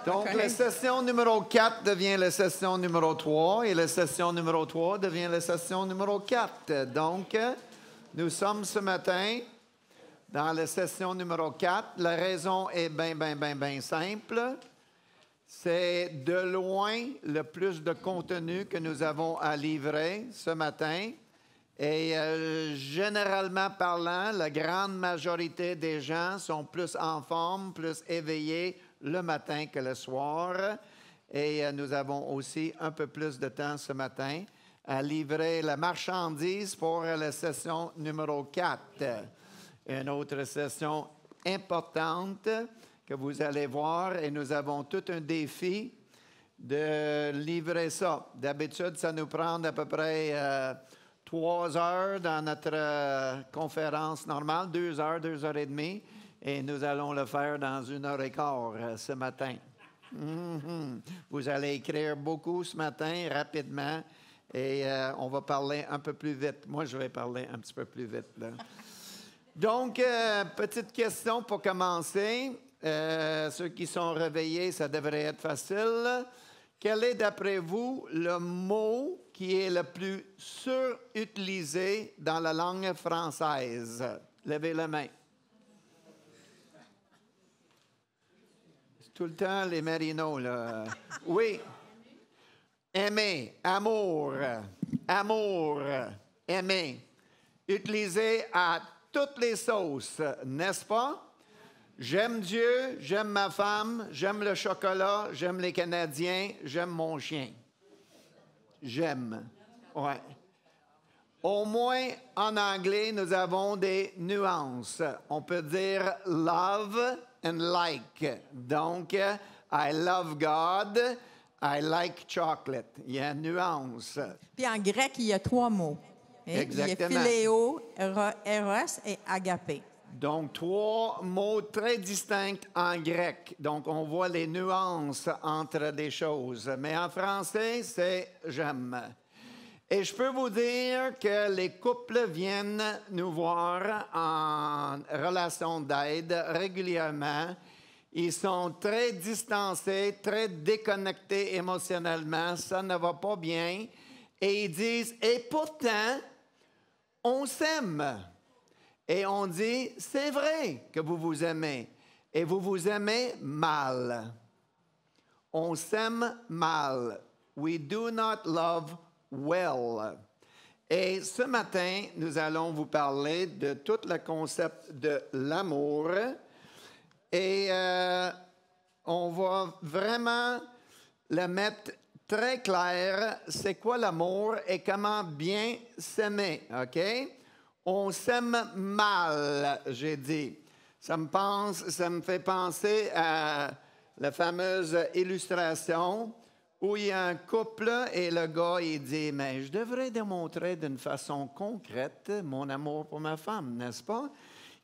Donc, la session numéro 4 devient la session numéro 3 et la session numéro 3 devient la session numéro 4. Donc, nous sommes ce matin dans la session numéro 4. La raison est bien simple. C'est de loin le plus de contenu que nous avons à livrer ce matin. Et généralement parlant, la grande majorité des gens sont plus en forme, plus éveillés le matin que le soir. Et nous avons aussi un peu plus de temps ce matin à livrer la marchandise pour la session numéro 4. Une autre session importante que vous allez voir, et nous avons tout un défi de livrer ça. D'habitude, ça nous prend à peu près 3 heures dans notre conférence normale, 2 heures, 2 heures et demie, et nous allons le faire dans 1 heure et quart ce matin. Vous allez écrire beaucoup ce matin, rapidement, et on va parler un peu plus vite. Moi, je vais parler un petit peu plus vite, là. Donc, petite question pour commencer. Ceux qui sont réveillés, ça devrait être facile. Quel est, d'après vous, le mot qui est le plus surutilisé dans la langue française? Levez la main. C'est tout le temps les marinots, là. Oui. Aimer, amour, amour, aimer. Utilisé à toutes les sauces, n'est-ce pas? J'aime Dieu, j'aime ma femme, j'aime le chocolat, j'aime les Canadiens, j'aime mon chien. J'aime. Ouais. Au moins, en anglais, nous avons des nuances. On peut dire love and like. Donc, I love God, I like chocolate. Il y a une nuance. Puis en grec, il y a 3 mots. Exactement. Il y a philéo, eros et agapé. Donc, 3 mots très distincts en grec. Donc, on voit les nuances entre des choses. Mais en français, c'est « j'aime ». Et je peux vous dire que les couples viennent nous voir en relation d'aide régulièrement. Ils sont très distancés, très déconnectés émotionnellement. Ça ne va pas bien. Et ils disent « et pourtant, on s'aime ». Et on dit, c'est vrai que vous vous aimez. Et vous vous aimez mal. On s'aime mal. We do not love well. Et ce matin, nous allons vous parler de tout le concept de l'amour. Et on va vraiment le mettre très clair. C'est quoi l'amour et comment bien s'aimer, OK? On s'aime mal, j'ai dit. Ça me fait penser à la fameuse illustration où il y a un couple et le gars, il dit « Mais je devrais démontrer d'une façon concrète mon amour pour ma femme, n'est-ce pas? »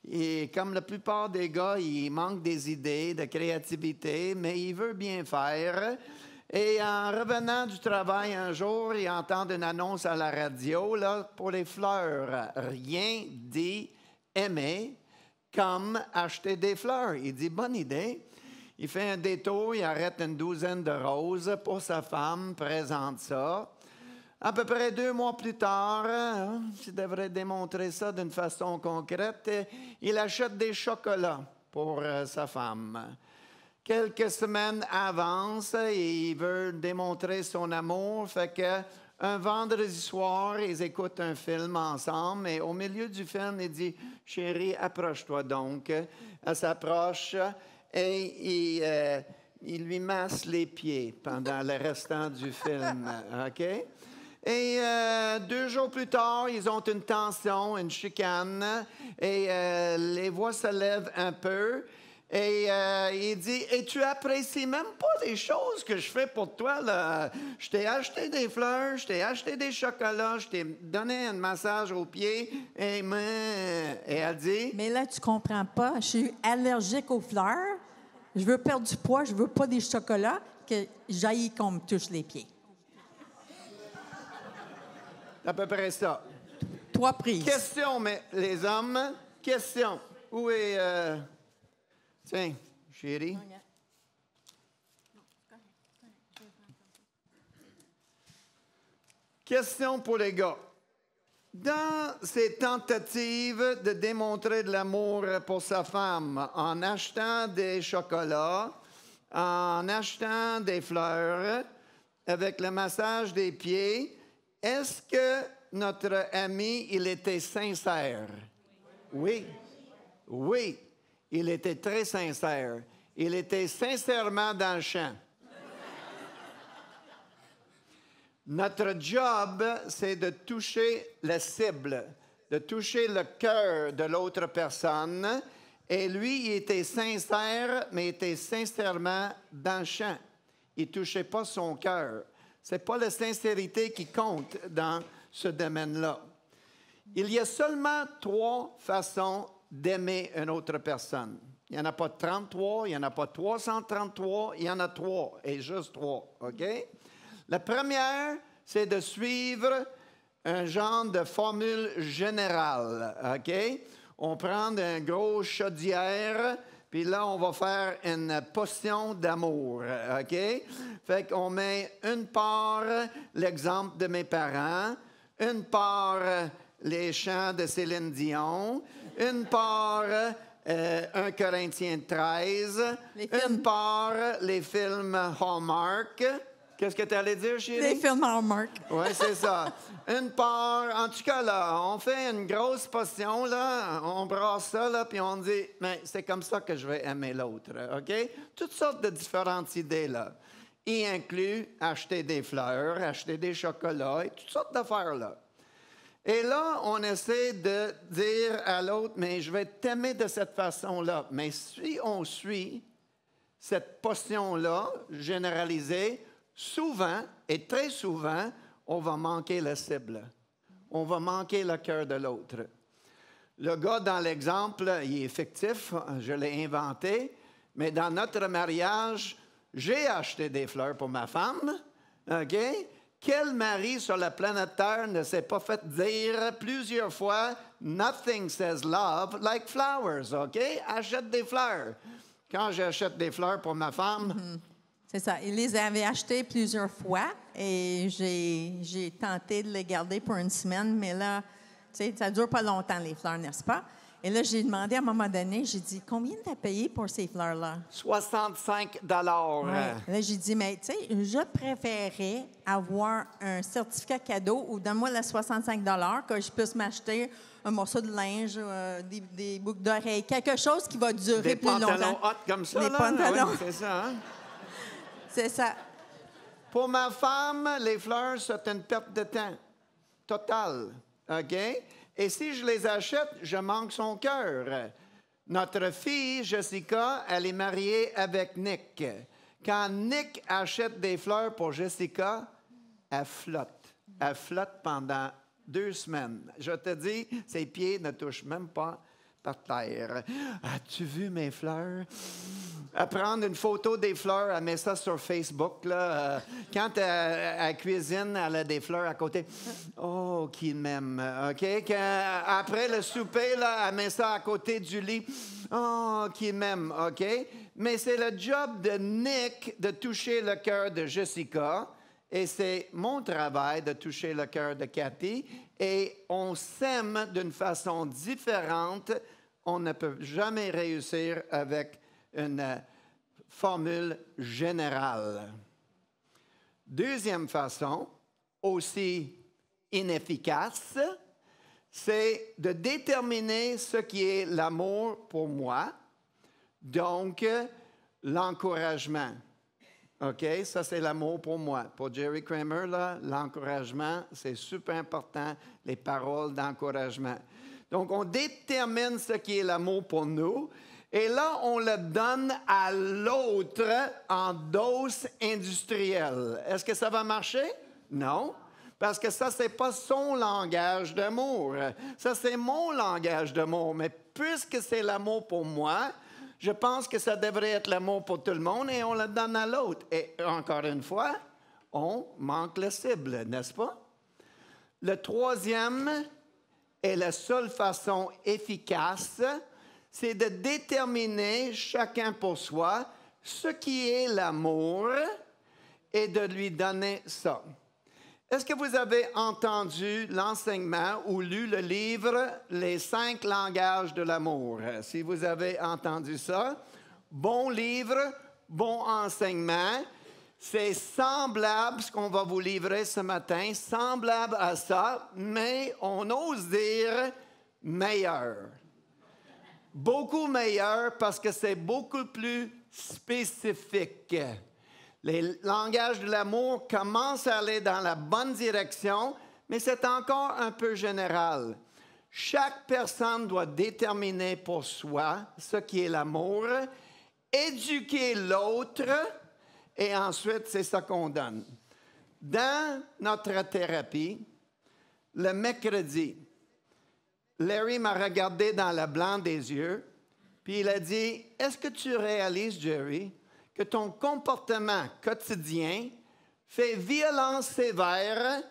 Et comme la plupart des gars, il manque des idées, de créativité, mais il veut bien faire. Et en revenant du travail un jour, il entend une annonce à la radio là, pour les fleurs. Rien dit aimer comme acheter des fleurs. Il dit, bonne idée. Il fait un détour, il arrête une douzaine de roses pour sa femme, présente ça. À peu près 2 mois plus tard, je devrais démontrer ça d'une façon concrète, il achète des chocolats pour sa femme. Quelques semaines avancent et il veut démontrer son amour. Fait que un vendredi soir, ils écoutent un film ensemble. Et au milieu du film, il dit « Chérie, approche-toi donc. » Elle s'approche et il lui masse les pieds pendant le restant du film. OK? Et 2 jours plus tard, ils ont une tension, une chicane. Et les voix se lèvent un peu. Et il dit, « Et tu apprécies même pas les choses que je fais pour toi, là. Je t'ai acheté des fleurs, je t'ai acheté des chocolats, je t'ai donné un massage aux pieds. » Et elle dit... Mais là, tu comprends pas. Je suis allergique aux fleurs. Je veux perdre du poids, je veux pas des chocolats, que j'haïs qu'on me touche les pieds. C'est à peu près ça. 3 prises. Question, mais les hommes, question. Où est... Tiens, chérie. Question pour les gars. Dans ses tentatives de démontrer de l'amour pour sa femme en achetant des chocolats, en achetant des fleurs, avec le massage des pieds, est-ce que notre ami, il était sincère? Oui. Oui. Il était très sincère. Il était sincèrement dans le champ. Notre job, c'est de toucher la cible, de toucher le cœur de l'autre personne. Et lui, il était sincère, mais il était sincèrement dans le champ. Il ne touchait pas son cœur. Ce n'est pas la sincérité qui compte dans ce domaine-là. Il y a seulement 3 façons d'aimer une autre personne. Il n'y en a pas 33, il n'y en a pas 333, il y en a 3, et juste 3, OK? La première, c'est de suivre un genre de formule générale, OK? On prend une grosse chaudière, puis là, on va faire une potion d'amour, OK? Fait qu'on met une part l'exemple de mes parents, une part les chants de Céline Dion, une part 1 Corinthiens 13, une part les films Hallmark. Qu'est-ce que tu allais dire, chérie? Les films Hallmark. Oui, c'est ça. Une part, en tout cas, là, on fait une grosse potion, là, on brasse ça, là, puis on dit, mais c'est comme ça que je vais aimer l'autre, OK? Toutes sortes de différentes idées, là. Y inclut acheter des fleurs, acheter des chocolats, et toutes sortes d'affaires, là. Et là, on essaie de dire à l'autre, mais je vais t'aimer de cette façon-là. Mais si on suit cette potion-là, généralisée, souvent, et très souvent, on va manquer la cible. On va manquer le cœur de l'autre. Le gars dans l'exemple, il est fictif, je l'ai inventé, mais dans notre mariage, j'ai acheté des fleurs pour ma femme, OK? Quel mari sur la planète Terre ne s'est pas fait dire plusieurs fois « Nothing says love like flowers », OK? Achète des fleurs. Quand j'achète des fleurs pour ma femme... C'est ça. Il les avait achetées plusieurs fois et j'ai tenté de les garder pour une semaine, mais là, tu sais, ça ne dure pas longtemps, les fleurs, n'est-ce pas? Et là, j'ai demandé à un moment donné, j'ai dit, combien tu as payé pour ces fleurs-là? 65 $. Ouais. Là, j'ai dit, mais tu sais, je préférais avoir un certificat cadeau ou donne-moi les 65 $ que je puisse m'acheter un morceau de linge, des boucles d'oreilles, quelque chose qui va durer plus longtemps. Des pantalons hot comme ça, des là? pantalons. Oui, c'est ça, hein? C'est ça. Pour ma femme, les fleurs, c'est une perte de temps totale, OK? Et si je les achète, je manque son cœur. Notre fille, Jessica, elle est mariée avec Nick. Quand Nick achète des fleurs pour Jessica, elle flotte. Elle flotte pendant 2 semaines. Je te dis, ses pieds ne touchent même pas par terre. As-tu vu mes fleurs? À prendre une photo des fleurs, elle met ça sur Facebook. Là. Quand elle cuisine, elle a des fleurs à côté. Oh, qu'il m'aime. OK? Après le souper, là, elle met ça à côté du lit. Oh, qu'il m'aime. OK? Mais c'est le job de Nick de toucher le cœur de Jessica. Et c'est mon travail de toucher le cœur de Cathy. Et on s'aime d'une façon différente. On ne peut jamais réussir avec une formule générale. Deuxième façon, aussi inefficace, c'est de déterminer ce qui est l'amour pour moi, donc l'encouragement. OK? Ça, c'est l'amour pour moi. Pour Jerry Kramer, là, l'encouragement, c'est super important, les paroles d'encouragement. Donc, on détermine ce qui est l'amour pour nous, et là, on le donne à l'autre en dose industrielle. Est-ce que ça va marcher? Non, parce que ça, c'est pas son langage d'amour. Ça, c'est mon langage d'amour. Mais puisque c'est l'amour pour moi, je pense que ça devrait être l'amour pour tout le monde et on le donne à l'autre. Et encore une fois, on manque la cible, n'est-ce pas? Le troisième et la seule façon efficace, c'est de déterminer chacun pour soi ce qui est l'amour et de lui donner ça. Est-ce que vous avez entendu l'enseignement ou lu le livre Les 5 langages de l'amour? Si vous avez entendu ça, bon livre, bon enseignement. C'est semblable, ce qu'on va vous livrer ce matin, semblable à ça, mais on ose dire meilleur. Beaucoup meilleur parce que c'est beaucoup plus spécifique. Les langages de l'amour commencent à aller dans la bonne direction, mais c'est encore un peu général. Chaque personne doit déterminer pour soi ce qui est l'amour, éduquer l'autre, et ensuite, c'est ça qu'on donne. Dans notre thérapie, le mercredi, Larry m'a regardé dans le blanc des yeux, puis il a dit, « Est-ce que tu réalises, Jerry, que ton comportement quotidien fait violence sévère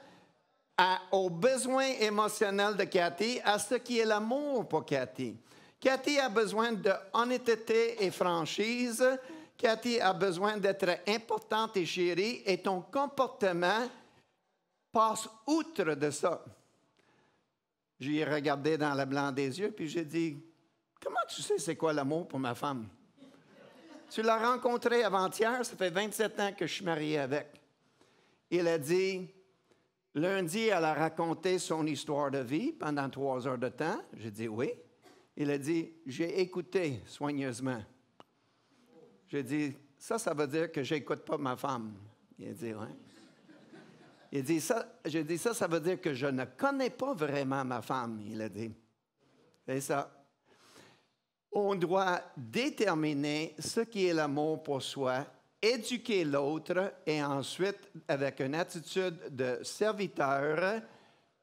aux besoins émotionnels de Cathy, à ce qui est l'amour pour Cathy. Cathy a besoin d'honnêteté et franchise. Cathy a besoin d'être importante et chérie, et ton comportement passe outre de ça. » J'ai regardé dans le blanc des yeux, puis j'ai dit, « Comment tu sais c'est quoi l'amour pour ma femme? » Tu l'as rencontré avant-hier, ça fait 27 ans que je suis marié avec. Il a dit, lundi, elle a raconté son histoire de vie pendant 3 heures de temps. J'ai dit oui. Il a dit, j'ai écouté soigneusement. J'ai dit, ça veut dire que je n'écoute pas ma femme. Il a dit, oui. Il a dit, j'ai dit, ça veut dire que je ne connais pas vraiment ma femme. Il a dit, c'est ça. On doit déterminer ce qui est l'amour pour soi, éduquer l'autre et ensuite, avec une attitude de serviteur,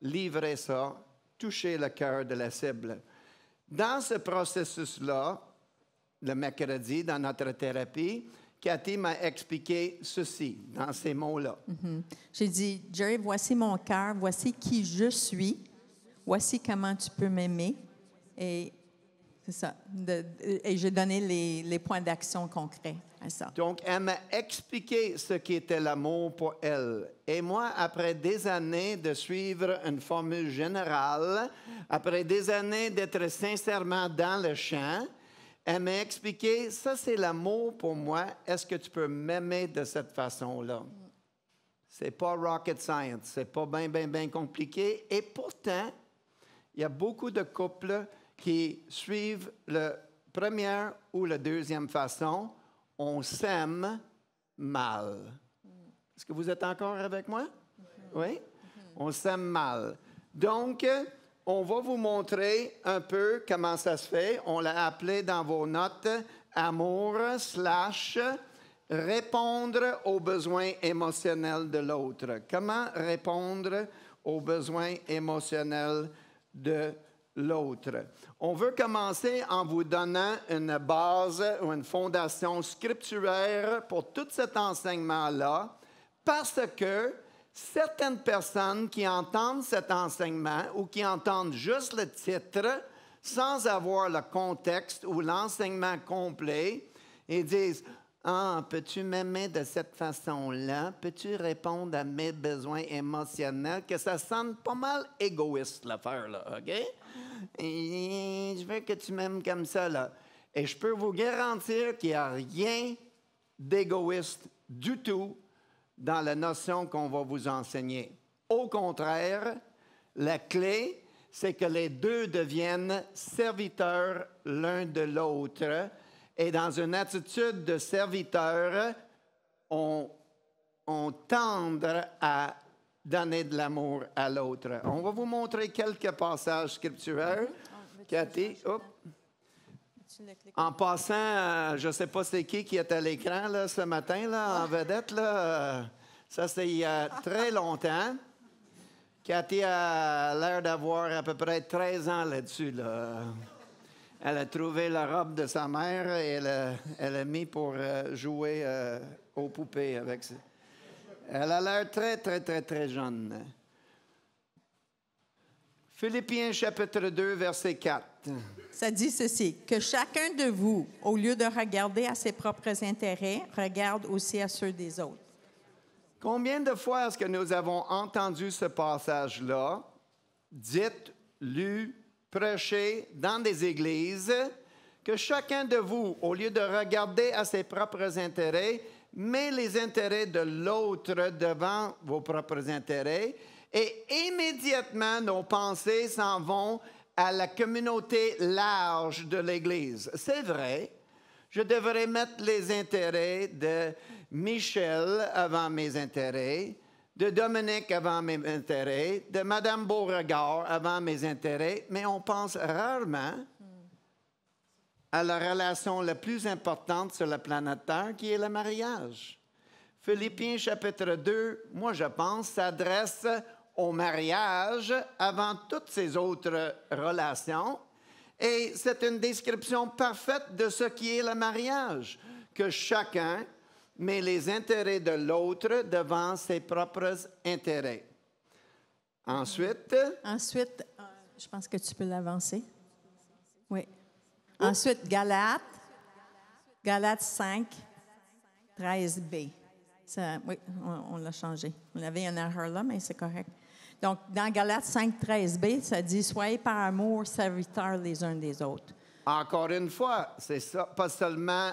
livrer ça, toucher le cœur de la cible. Dans ce processus-là, le mercredi, dans notre thérapie, Cathy m'a expliqué ceci, dans ces mots-là. J'ai dit, Jerry, voici mon cœur, voici qui je suis, voici comment tu peux m'aimer. Et c'est ça. Et j'ai donné les points d'action concrets à ça. Donc, elle m'a expliqué ce qu'était l'amour pour elle. Et moi, après des années de suivre une formule générale, après des années d'être sincèrement dans le champ, elle m'a expliqué, ça c'est l'amour pour moi, est-ce que tu peux m'aimer de cette façon-là? C'est pas rocket science, c'est pas bien compliqué. Et pourtant, il y a beaucoup de couples qui suivent la première ou la deuxième façon, on s'aime mal. Est-ce que vous êtes encore avec moi? Oui? On s'aime mal. Donc, on va vous montrer un peu comment ça se fait. On l'a appelé dans vos notes « Amour / répondre aux besoins émotionnels de l'autre ». Comment répondre aux besoins émotionnels de l'autre? On veut commencer en vous donnant une base ou une fondation scripturaire pour tout cet enseignement-là, parce que certaines personnes qui entendent cet enseignement ou qui entendent juste le titre sans avoir le contexte ou l'enseignement complet, ils disent « Ah, peux-tu m'aimer de cette façon-là? Peux-tu répondre à mes besoins émotionnels? » Que ça sonne pas mal égoïste, l'affaire-là, OK? Et je veux que tu m'aimes comme ça, là. Et je peux vous garantir qu'il n'y a rien d'égoïste du tout dans la notion qu'on va vous enseigner. Au contraire, la clé, c'est que les deux deviennent serviteurs l'un de l'autre. Et dans une attitude de serviteur, on tendre à donner de l'amour à l'autre. On va vous montrer quelques passages scripturaires. Cathy, hop. En passant, je ne sais pas c'est qui est à l'écran là, ce matin, là, en vedette. Là, ça, c'est il y a très longtemps. Cathy a l'air d'avoir à peu près 13 ans là-dessus. Là. Elle a trouvé la robe de sa mère et elle a mis pour jouer aux poupées avec ça. Elle a l'air très jeune. Philippiens chapitre 2, verset 4. Ça dit ceci, que chacun de vous, au lieu de regarder à ses propres intérêts, regarde aussi à ceux des autres. Combien de fois est-ce que nous avons entendu ce passage-là, dit, lu, prêché dans des églises, que chacun de vous, au lieu de regarder à ses propres intérêts, met les intérêts de l'autre devant vos propres intérêts, et immédiatement nos pensées s'en vont à la communauté large de l'Église. C'est vrai, je devrais mettre les intérêts de Michel avant mes intérêts, de Dominique avant mes intérêts, de Mme Beauregard avant mes intérêts, mais on pense rarement à la relation la plus importante sur la planète Terre, qui est le mariage. Philippiens chapitre 2, moi je pense, s'adresse au mariage avant toutes ces autres relations. Et c'est une description parfaite de ce qui est le mariage, que chacun met les intérêts de l'autre devant ses propres intérêts. Ensuite, je pense que tu peux l'avancer. Oui. Ensuite, Galates 5, 13b. Oui, on l'a changé. On avait une erreur là, mais c'est correct. Donc, dans Galates 5, 13b, ça dit « Soyez par amour serviteurs les uns des autres ». Encore une fois, c'est ça, pas seulement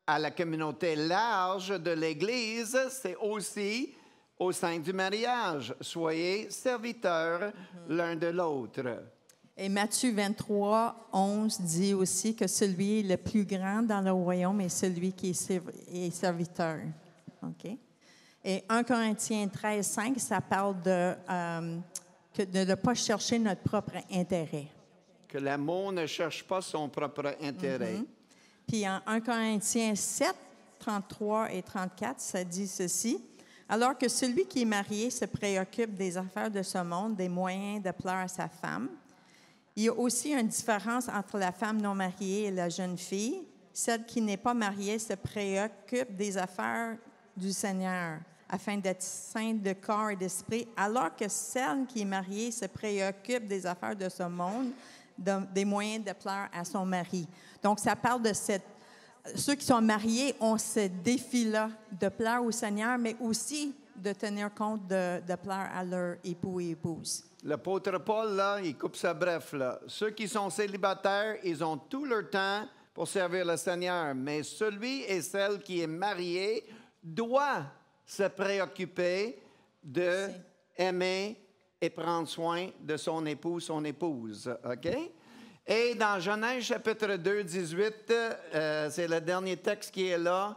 à la communauté large de l'Église, c'est aussi au sein du mariage. Soyez serviteurs l'un de l'autre. Et Matthieu 23, 11 dit aussi que celui le plus grand dans le royaume est celui qui est serviteur. OK? Et 1 Corinthiens 13, 5, ça parle de ne pas chercher notre propre intérêt. Que l'amour ne cherche pas son propre intérêt. Puis en 1 Corinthiens 7, 33 et 34, ça dit ceci. Alors que celui qui est marié se préoccupe des affaires de ce monde, des moyens de plaire à sa femme, il y a aussi une différence entre la femme non mariée et la jeune fille. Celle qui n'est pas mariée se préoccupe des affaires du Seigneur, afin d'être sainte de corps et d'esprit, alors que celle qui est mariée se préoccupe des affaires de ce monde, des moyens de plaire à son mari. Donc, ça parle de ceux qui sont mariés ont ce défi-là de plaire au Seigneur, mais aussi de tenir compte de plaire à leur époux et épouse. L'apôtre Paul, là, il coupe ça bref, là. Ceux qui sont célibataires, ils ont tout leur temps pour servir le Seigneur. Mais celui et celle qui est marié doit se préoccuper de aimer et prendre soin de son époux, son épouse. OK? Et dans Genèse chapitre 2, 18, c'est le dernier texte qui est là.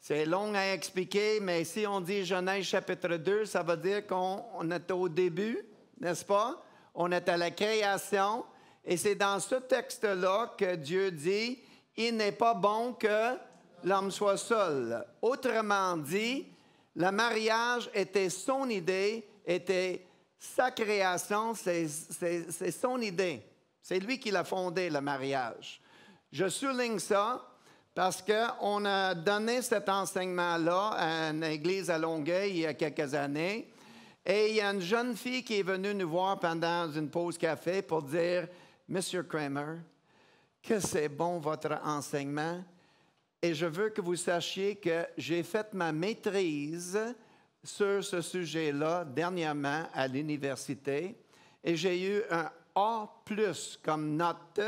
C'est long à expliquer, mais si on dit Genèse chapitre 2, ça veut dire qu'on est au début, n'est-ce pas? On est à la création. Et c'est dans ce texte-là que Dieu dit, « Il n'est pas bon que l'homme soit seul. » Autrement dit, le mariage était son idée, était sa création, c'est son idée. C'est lui qui l'a fondé, le mariage. Je souligne ça parce qu'on a donné cet enseignement-là à une église à Longueuil il y a quelques années. Et il y a une jeune fille qui est venue nous voir pendant une pause café pour dire, « Monsieur Kramer, que c'est bon votre enseignement. Et je veux que vous sachiez que j'ai fait ma maîtrise sur ce sujet-là dernièrement à l'université. Et j'ai eu un A+ comme note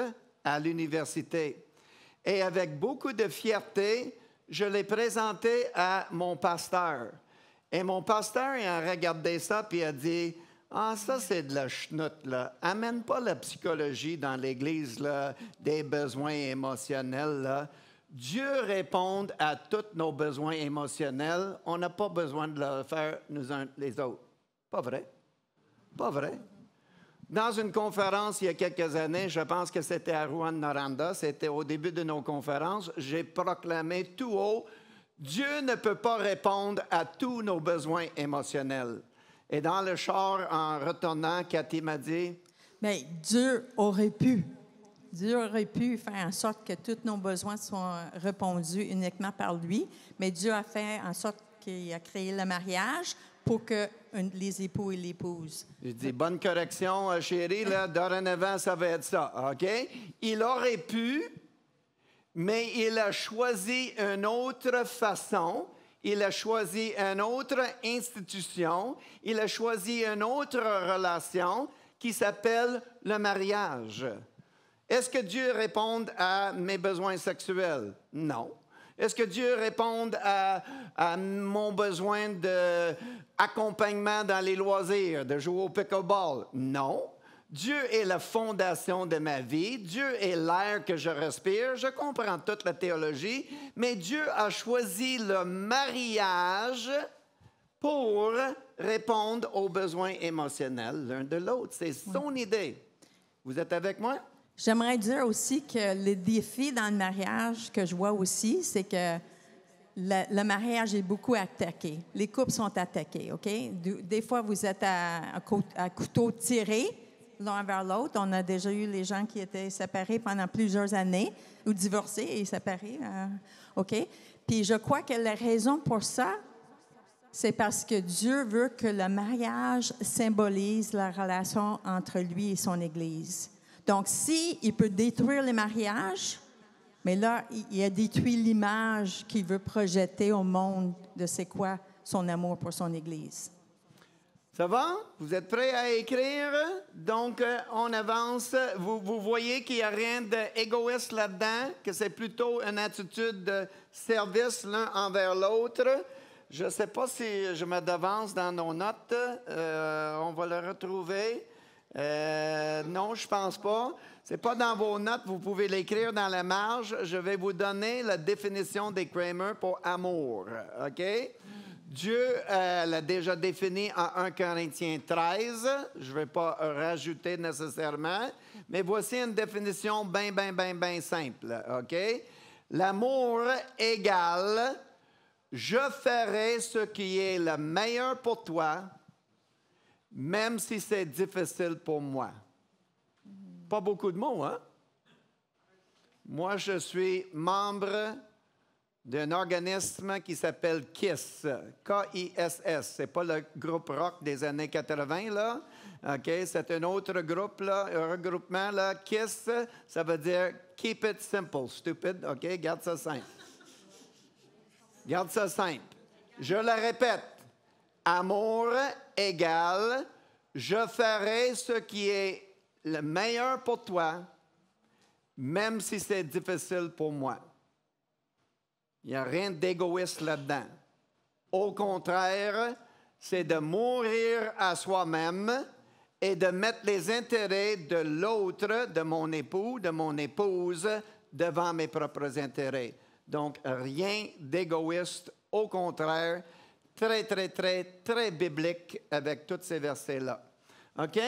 à l'université. Et avec beaucoup de fierté, je l'ai présenté à mon pasteur. Et mon pasteur, il a regardé ça puis il a dit, « Ah, ça, c'est de la chenoute, là. Amène pas la psychologie dans l'Église, là, des besoins émotionnels, là. Dieu répond à tous nos besoins émotionnels. On n'a pas besoin de le faire nous uns les autres. » Pas vrai? Pas vrai? Dans une conférence il y a quelques années, je pense que c'était à Rouyn-Noranda, c'était au début de nos conférences, j'ai proclamé tout haut, Dieu ne peut pas répondre à tous nos besoins émotionnels. Et dans le char, en retournant, Cathy m'a dit, « Mais Dieu aurait pu faire en sorte que tous nos besoins soient répondus uniquement par lui, mais Dieu a fait en sorte qu'il a créé le mariage pour que les époux et l'épouse. » Je dis, bonne correction, chérie, là, dorénavant, ça va être ça, OK? Il aurait pu, mais il a choisi une autre façon. il a choisi une autre institution, il a choisi une autre relation qui s'appelle le mariage. Est-ce que Dieu répond à mes besoins sexuels? Non. Est-ce que Dieu répond à mon besoin d'accompagnement dans les loisirs, de jouer au pickleball? Non. Dieu est la fondation de ma vie. Dieu est l'air que je respire. Je comprends toute la théologie, mais Dieu a choisi le mariage pour répondre aux besoins émotionnels l'un de l'autre. C'est son idée. Vous êtes avec moi? J'aimerais dire aussi que le défi dans le mariage que je vois aussi, c'est que le mariage est beaucoup attaqué. Les couples sont attaqués, OK? Des fois, vous êtes à couteau tiré l'un vers l'autre. On a déjà eu les gens qui étaient séparés pendant plusieurs années ou divorcés et séparés, OK? Puis je crois que la raison pour ça, c'est parce que Dieu veut que le mariage symbolise la relation entre lui et son Église. Donc, il peut détruire les mariages, mais là, il a détruit l'image qu'il veut projeter au monde de c'est quoi son amour pour son Église. Ça va? Vous êtes prêts à écrire? Donc, on avance. Vous voyez qu'il n'y a rien d'égoïste là-dedans, que c'est plutôt une attitude de service l'un envers l'autre. Je ne sais pas si je me devance dans nos notes. On va le retrouver. Non, je ne pense pas. Ce n'est pas dans vos notes. Vous pouvez l'écrire dans la marge. Je vais vous donner la définition des Kramer pour amour. OK? Dieu l'a déjà défini en 1 Corinthiens 13. Je ne vais pas rajouter nécessairement. Mais voici une définition bien simple. OK? L'amour égale je ferai ce qui est le meilleur pour toi, même si c'est difficile pour moi. Pas beaucoup de mots, hein? Moi, je suis membre d'un organisme qui s'appelle KISS, K-I-S-S. Ce n'est pas le groupe rock des années 80, là. OK? C'est un autre groupe, là, un regroupement, là. KISS, ça veut dire « Keep it simple, stupid ». OK? Garde ça simple. Garde ça simple. Je le répète. Amour égale je ferai ce qui est le meilleur pour toi, même si c'est difficile pour moi. Il n'y a rien d'égoïste là-dedans. Au contraire, c'est de mourir à soi-même et de mettre les intérêts de l'autre, de mon époux, de mon épouse, devant mes propres intérêts. Donc, rien d'égoïste, au contraire, très biblique avec tous ces versets-là. OK?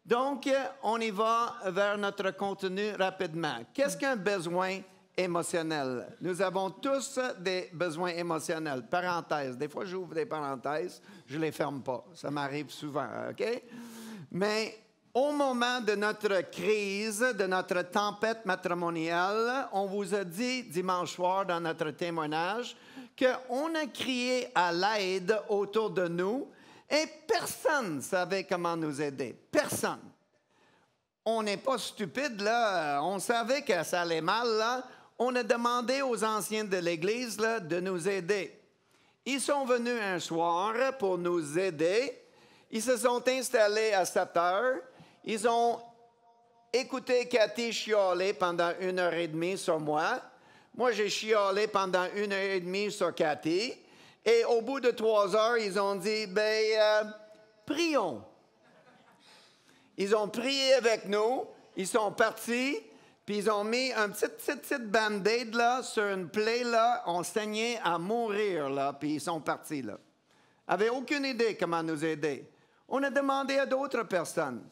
Donc, on y va vers notre contenu rapidement. Qu'est-ce qu'un besoin émotionnel? Nous avons tous des besoins émotionnels. Parenthèse. Des fois, j'ouvre des parenthèses, je ne les ferme pas. Ça m'arrive souvent, OK? Mais au moment de notre crise, de notre tempête matrimoniale, on vous a dit dimanche soir dans notre témoignage qu'on a crié à l'aide autour de nous et personne ne savait comment nous aider. Personne. On n'est pas stupide, là. On savait que ça allait mal, là. On a demandé aux anciens de l'Église là, de nous aider. Ils sont venus un soir pour nous aider. Ils se sont installés à 7 heures. Ils ont écouté Cathy chialer pendant 1h30 sur moi. Moi, j'ai chialé pendant 1h30 sur Cathy. Et au bout de 3 heures, ils ont dit, prions. Ils ont prié avec nous. Ils sont partis. Puis ils ont mis un petit band-aid là, sur une plaie, là. On saignait à mourir, là. Puis ils sont partis, là. Ils n'avaient aucune idée comment nous aider. On a demandé à d'autres personnes.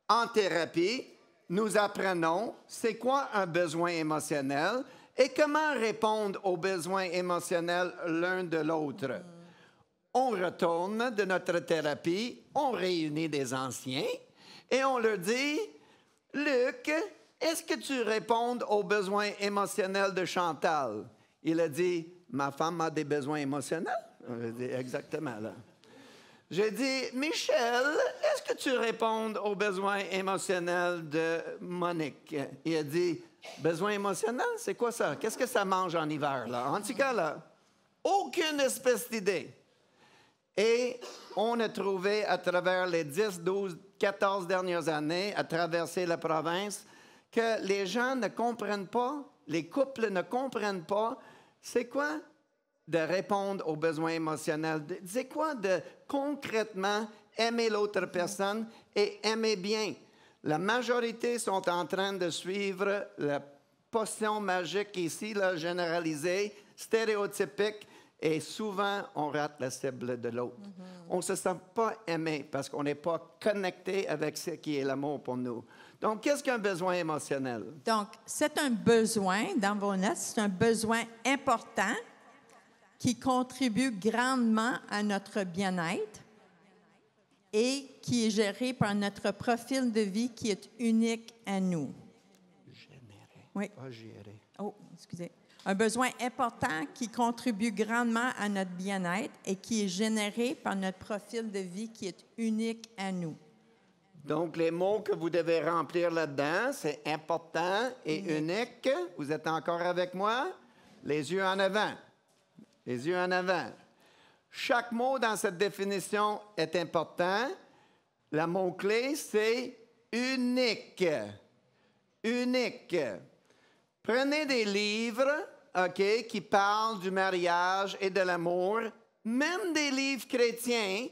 En thérapie, nous apprenons c'est quoi un besoin émotionnel et comment répondre aux besoins émotionnels l'un de l'autre. On retourne de notre thérapie, on réunit des anciens et on leur dit, Luc, est-ce que tu réponds aux besoins émotionnels de Chantal? Il a dit, ma femme a des besoins émotionnels? J'ai dit, exactement, là. J'ai dit, Michel, est-ce que tu réponds aux besoins émotionnels de Monique? Il a dit, besoins émotionnels, c'est quoi ça? Qu'est-ce que ça mange en hiver, là? En tout cas, là, Aucune espèce d'idée. Et on a trouvé à travers les 10, 12, 14 dernières années, à traverser la province, que les gens ne comprennent pas, les couples ne comprennent pas, c'est quoi de répondre aux besoins émotionnels? C'est quoi de concrètement aimer l'autre personne et aimer bien? La majorité sont en train de suivre la potion magique ici, là, généralisée, stéréotypique, et souvent, on rate la cible de l'autre. On ne se sent pas aimé parce qu'on n'est pas connecté avec ce qui est l'amour pour nous. Donc, qu'est-ce qu'un besoin émotionnel? Donc, c'est un besoin, dans vos notes, c'est un besoin important qui contribue grandement à notre bien-être et qui est géré par notre profil de vie qui est unique à nous. Généré. Oui. Pas géré. Oh, excusez. Un besoin important qui contribue grandement à notre bien-être et qui est généré par notre profil de vie qui est unique à nous. Donc, les mots que vous devez remplir là-dedans, c'est important et unique. Vous êtes encore avec moi? Les yeux en avant. Les yeux en avant. Chaque mot dans cette définition est important. Le mot-clé, c'est unique. Unique. Prenez des livres, OK, qui parlent du mariage et de l'amour, même des livres chrétiens,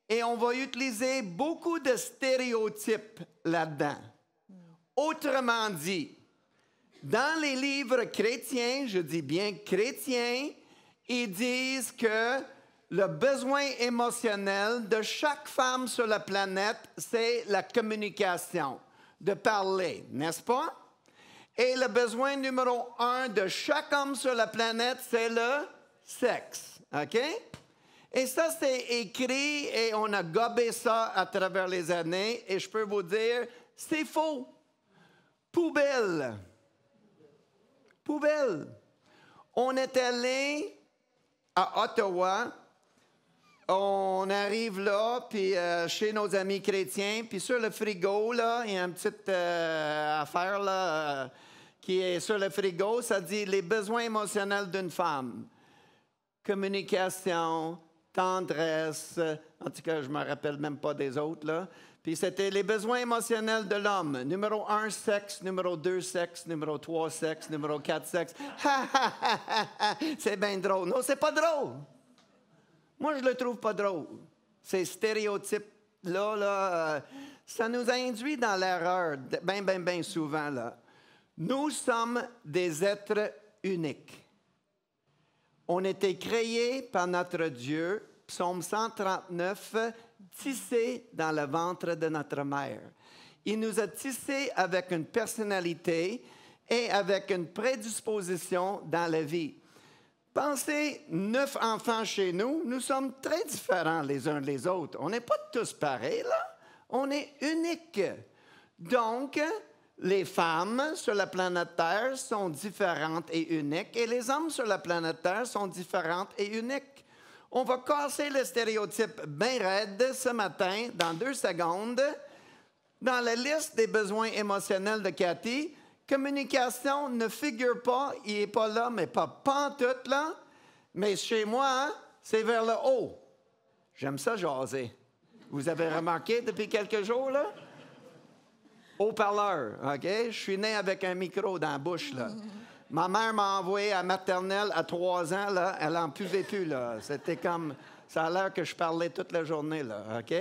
et on va utiliser beaucoup de stéréotypes là-dedans. Autrement dit, dans les livres chrétiens, je dis bien chrétiens, ils disent que le besoin émotionnel de chaque femme sur la planète, c'est la communication, de parler, n'est-ce pas? Et le besoin numéro 1 de chaque homme sur la planète, c'est le sexe. OK? Et ça, c'est écrit et on a gobé ça à travers les années. Et je peux vous dire, c'est faux. Poubelle. Poubelle. On est allé à Ottawa. On arrive là, puis chez nos amis chrétiens, puis sur le frigo, là, il y a une petite affaire là, qui est sur le frigo. Ça dit les besoins émotionnels d'une femme. Communication, tendresse, en tout cas, je ne me rappelle même pas des autres, là. Puis c'était les besoins émotionnels de l'homme. Numéro 1, sexe. Numéro 2, sexe. Numéro 3, sexe. Numéro 4, sexe. C'est bien drôle. Non, c'est pas drôle. Moi, je le trouve pas drôle. Ces stéréotypes-là, ça nous induit dans l'erreur, bien souvent, là. Nous sommes des êtres uniques. On a été créés par notre Dieu, psaume 139, tissés dans le ventre de notre mère. Il nous a tissés avec une personnalité et avec une prédisposition dans la vie. Pensez, 9 enfants chez nous, nous sommes très différents les uns des autres. On n'est pas tous pareils, là. On est uniques. Donc, les femmes sur la planète Terre sont différentes et uniques, et les hommes sur la planète Terre sont différents et uniques. On va casser le stéréotype bien raide ce matin, dans 2 secondes. Dans la liste des besoins émotionnels de Cathy, communication ne figure pas, il n'est pas là, mais pas pantoute, là. Mais chez moi, hein, c'est vers le haut. J'aime ça jaser. Vous avez remarqué depuis quelques jours, là? Haut-parleur, OK? Je suis né avec un micro dans la bouche, là. Ma mère m'a envoyé à maternelle à 3 ans, là. Elle n'en pouvait plus, là. C'était comme... Ça a l'air que je parlais toute la journée, là, OK?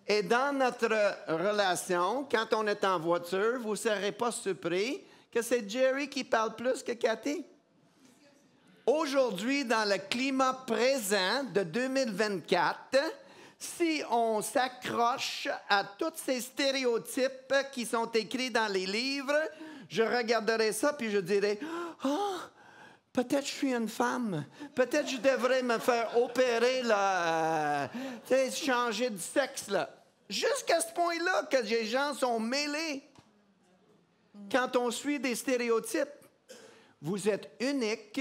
Et dans notre relation, quand on est en voiture, vous ne serez pas surpris que c'est Jerry qui parle plus que Cathy. Aujourd'hui, dans le climat présent de 2024, si on s'accroche à tous ces stéréotypes qui sont écrits dans les livres, je regarderai ça puis je dirais « Ah, peut-être je suis une femme. Peut-être je devrais me faire opérer, là, changer de sexe, là. » Jusqu'à ce point-là que les gens sont mêlés. Quand on suit des stéréotypes, vous êtes unique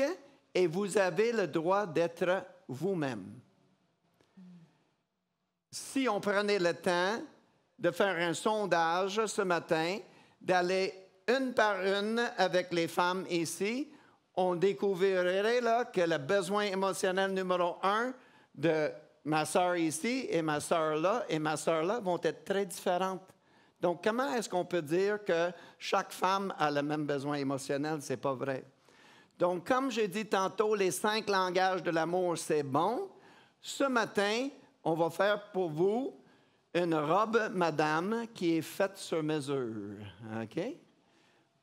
et vous avez le droit d'être vous-même. Si on prenait le temps de faire un sondage ce matin, d'aller une par une avec les femmes ici, on découvrirait là, que le besoin émotionnel numéro 1 de ma sœur ici et ma sœur là vont être très différentes. Donc, comment est-ce qu'on peut dire que chaque femme a le même besoin émotionnel? Ce n'est pas vrai. Donc, comme j'ai dit tantôt, les 5 langages de l'amour, c'est bon. Ce matin, on va faire pour vous une robe, madame, qui est faite sur mesure. OK?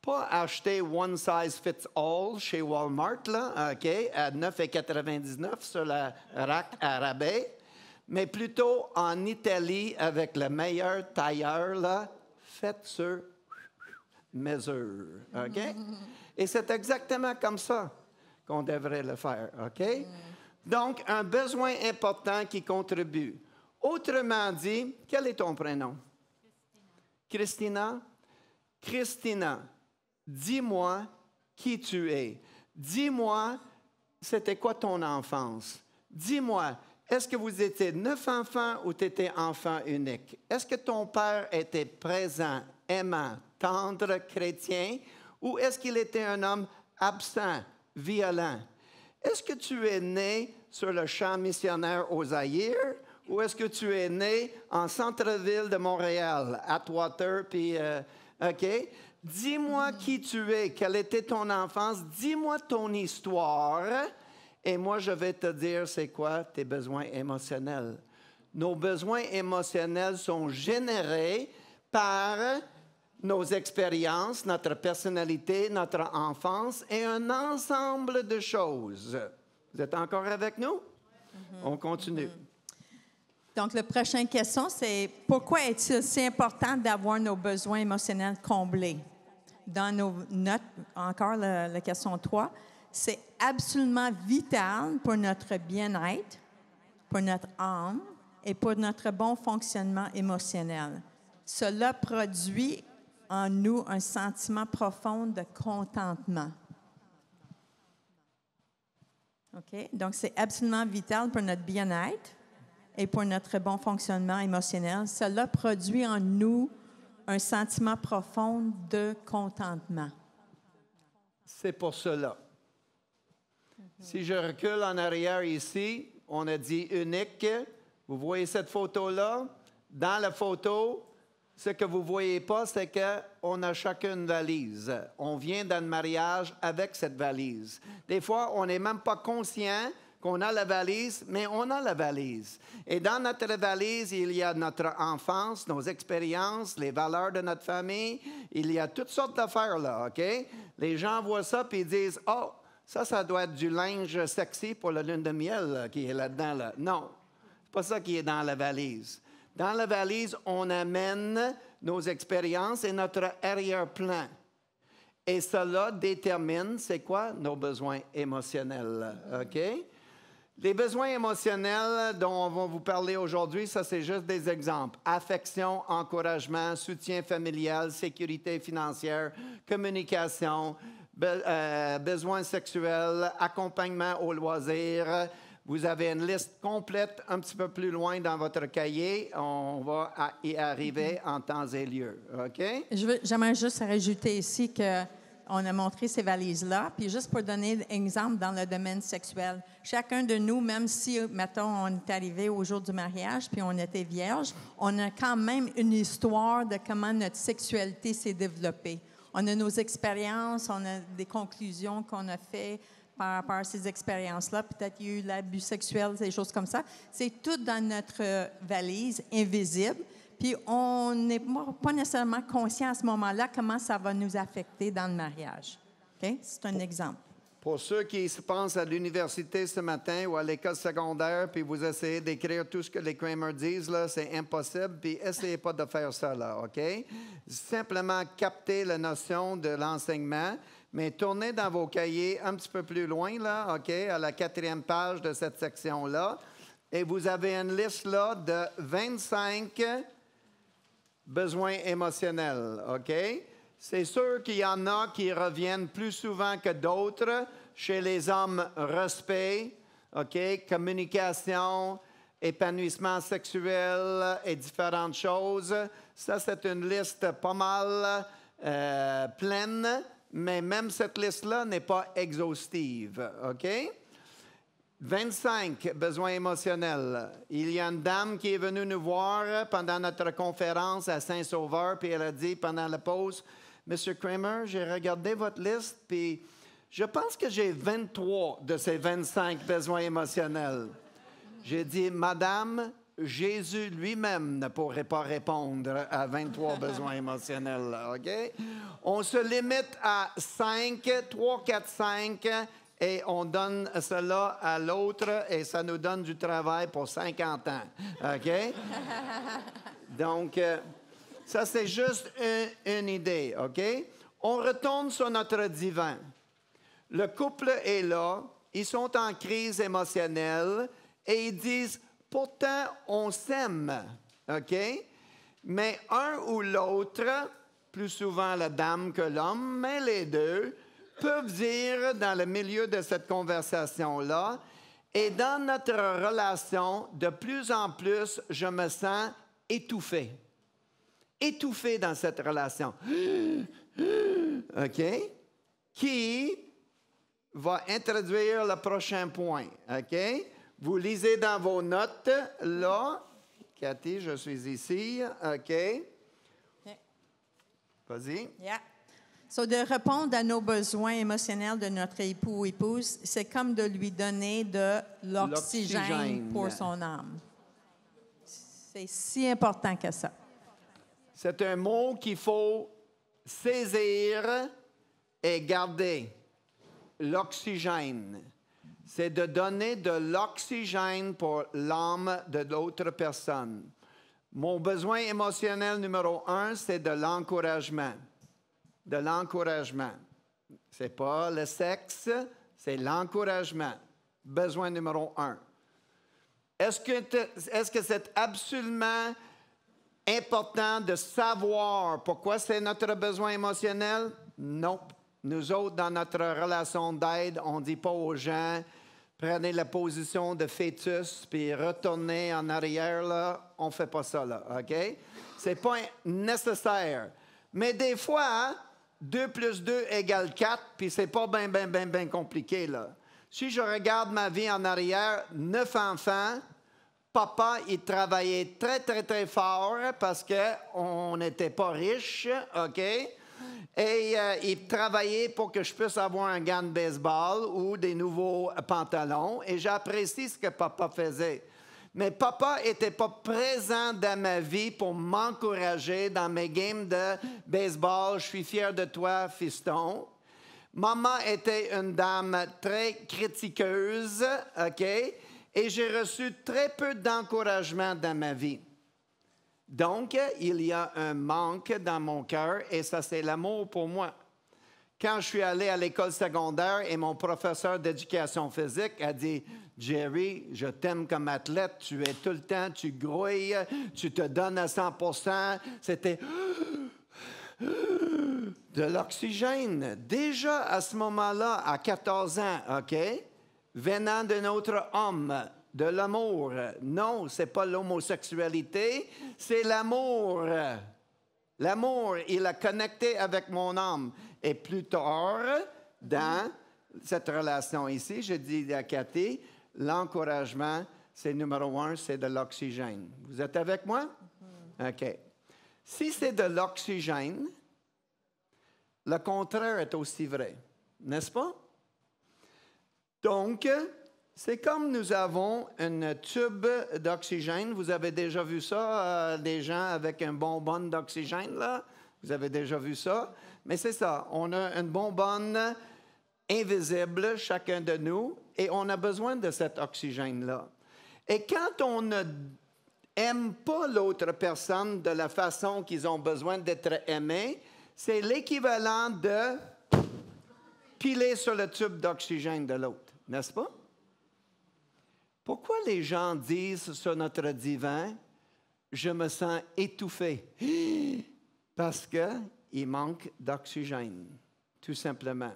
Pas acheter one size fits all chez Walmart, là, OK, à 9,99 sur la rack à rabais, mais plutôt en Italie avec le meilleur tailleur, là, fait sur mesure. OK? Et c'est exactement comme ça qu'on devrait le faire. OK? Donc, un besoin important qui contribue. Autrement dit, quel est ton prénom? Christina. Christina, dis-moi qui tu es. Dis-moi, c'était quoi ton enfance? Dis-moi, est-ce que vous étiez 9 enfants ou tu étais enfant unique? Est-ce que ton père était présent, aimant, tendre, chrétien, ou est-ce qu'il était un homme absent, violent? Est-ce que tu es né sur le champ missionnaire aux Zaïre ou est-ce que tu es né en centre-ville de Montréal, Atwater, puis, OK? Dis-moi qui tu es, quelle était ton enfance, dis-moi ton histoire, et moi, je vais te dire c'est quoi tes besoins émotionnels. Nos besoins émotionnels sont générés par nos expériences, notre personnalité, notre enfance et un ensemble de choses. Vous êtes encore avec nous? On continue. Donc, la prochaine question, c'est pourquoi est-il si important d'avoir nos besoins émotionnels comblés? Dans nos notes, encore la question 3, c'est absolument vital pour notre bien-être, pour notre âme et pour notre bon fonctionnement émotionnel. Cela produit en nous un sentiment profond de contentement. OK? Donc, c'est absolument vital pour notre bien-être et pour notre bon fonctionnement émotionnel. Cela produit en nous un sentiment profond de contentement. C'est pour cela. Si je recule en arrière ici, on a dit unique. Vous voyez cette photo-là? Dans la photo, ce que vous ne voyez pas, c'est qu'on a chacun une valise. On vient d'un mariage avec cette valise. Des fois, on n'est même pas conscient qu'on a la valise, mais on a la valise. Et dans notre valise, il y a notre enfance, nos expériences, les valeurs de notre famille. Il y a toutes sortes d'affaires là, OK? Les gens voient ça puis ils disent « Oh, ça doit être du linge sexy pour la lune de miel là, qui est là-dedans. » là. Non, c'est pas ça qui est dans la valise. Dans la valise, on amène nos expériences et notre arrière-plan. Et cela détermine, c'est quoi? Nos besoins émotionnels, OK? Les besoins émotionnels dont on va vous parler aujourd'hui, ça, c'est juste des exemples. Affection, encouragement, soutien familial, sécurité financière, communication, besoins sexuels, accompagnement aux loisirs. Vous avez une liste complète un petit peu plus loin dans votre cahier. On va y arriver en temps et lieu. OK? J'aimerais juste rajouter ici qu'on a montré ces valises-là. Puis juste pour donner un exemple dans le domaine sexuel, chacun de nous, même si, mettons, on est arrivé au jour du mariage puis on était vierge, on a quand même une histoire de comment notre sexualité s'est développée. On a nos expériences, on a des conclusions qu'on a faites par rapport à ces expériences-là. Peut-être qu'il y a eu l'abus sexuel, des choses comme ça. C'est tout dans notre valise, invisible. Puis on n'est pas nécessairement conscient à ce moment-là comment ça va nous affecter dans le mariage. OK? C'est un exemple. Pour ceux qui se pensent à l'université ce matin ou à l'école secondaire, puis vous essayez d'écrire tout ce que les Kramer disent, là, c'est impossible, puis essayez pas de faire ça, là, OK? Simplement capter la notion de l'enseignement, mais tournez dans vos cahiers un petit peu plus loin, là, OK, à la 4e page de cette section-là, et vous avez une liste, là, de 25 besoins émotionnels, OK? C'est sûr qu'il y en a qui reviennent plus souvent que d'autres. Chez les hommes, respect, OK, communication, épanouissement sexuel et différentes choses. Ça, c'est une liste pas mal pleine, mais même cette liste-là n'est pas exhaustive. OK? 25 besoins émotionnels. Il y a une dame qui est venue nous voir pendant notre conférence à Saint-Sauveur, puis elle a dit pendant la pause, Monsieur Kramer, j'ai regardé votre liste, puis je pense que j'ai 23 de ces 25 besoins émotionnels. J'ai dit, Madame, Jésus lui-même ne pourrait pas répondre à 23 besoins émotionnels. OK? On se limite à 5, 3, 4, 5, et on donne cela à l'autre, et ça nous donne du travail pour 50 ans. OK? Donc, ça, c'est juste une idée. OK? On retourne sur notre divan. Le couple est là, ils sont en crise émotionnelle, et ils disent, pourtant, on s'aime, OK? Mais un ou l'autre, plus souvent la dame que l'homme, mais les deux, peuvent dire dans le milieu de cette conversation-là, et dans notre relation, de plus en plus, je me sens étouffé. Étouffé dans cette relation. OK? Qui va introduire le prochain point, OK? Vous lisez dans vos notes, là. Cathy, je suis ici, OK? Yeah. Vas-y. Yeah. So, de répondre à nos besoins émotionnels de notre époux ou épouse, c'est comme de lui donner de l'oxygène pour son âme. C'est si important que ça. C'est un mot qu'il faut saisir et garder. L'oxygène. C'est de donner de l'oxygène pour l'âme de l'autre personne. Mon besoin émotionnel numéro 1, c'est de l'encouragement. De l'encouragement. Ce n'est pas le sexe, c'est l'encouragement. Besoin numéro 1. Est-ce que c'est absolument important de savoir pourquoi c'est notre besoin émotionnel? Non. Nous autres, dans notre relation d'aide, on ne dit pas aux gens, prenez la position de fœtus, puis retournez en arrière, là. On ne fait pas ça, là, OK? C'est pas nécessaire. Mais des fois, 2 plus 2 égale 4, puis c'est pas bien compliqué, là. Si je regarde ma vie en arrière, 9 enfants, papa, il travaillait très fort parce qu'on n'était pas riche, OK? Et il travaillait pour que je puisse avoir un gant de baseball ou des nouveaux pantalons. Et j'apprécie ce que papa faisait. Mais papa n'était pas présent dans ma vie pour m'encourager dans mes games de baseball. Je suis fier de toi, fiston. Maman était une dame très critiqueuse, OK? Et j'ai reçu très peu d'encouragement dans ma vie. Donc, il y a un manque dans mon cœur et ça, c'est l'amour pour moi. Quand je suis allé à l'école secondaire et mon professeur d'éducation physique a dit « Jerry, je t'aime comme athlète, tu es tout le temps, tu grouilles, tu te donnes à 100%. » C'était de l'oxygène. Déjà à ce moment-là, à 14 ans, OK, venant d'un autre homme, de l'amour. Non, ce n'est pas l'homosexualité, c'est l'amour. L'amour, il a connecté avec mon âme. Et plus tard, dans cette relation ici, je dis à Cathy, l'encouragement, c'est numéro 1, c'est de l'oxygène. Vous êtes avec moi? OK. Si c'est de l'oxygène, le contraire est aussi vrai, n'est-ce pas? Donc, c'est comme nous avons un tube d'oxygène. Vous avez déjà vu ça, des gens avec un bonbonne d'oxygène, là? Vous avez déjà vu ça? Mais c'est ça, on a une bonbonne invisible, chacun de nous, et on a besoin de cet oxygène-là. Et quand on n'aime pas l'autre personne de la façon qu'ils ont besoin d'être aimés, c'est l'équivalent de piler sur le tube d'oxygène de l'autre, n'est-ce pas? Pourquoi les gens disent sur notre divan, je me sens étouffé? Parce qu'il manque d'oxygène, tout simplement.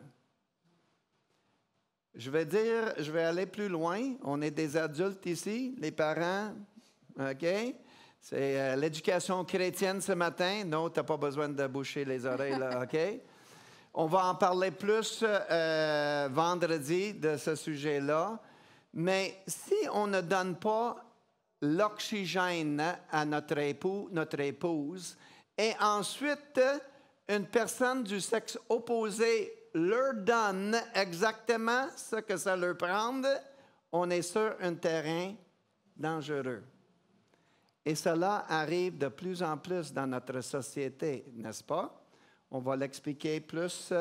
Je vais aller plus loin. On est des adultes ici, les parents, OK? C'est l'éducation chrétienne ce matin. Non, tu n'as pas besoin de boucher les oreilles, là, OK? On va en parler plus vendredi de ce sujet-là. Mais si on ne donne pas l'oxygène à notre époux, notre épouse, et ensuite une personne du sexe opposé leur donne exactement ce que ça leur prend, on est sur un terrain dangereux. Et cela arrive de plus en plus dans notre société, n'est-ce pas? On va l'expliquer plus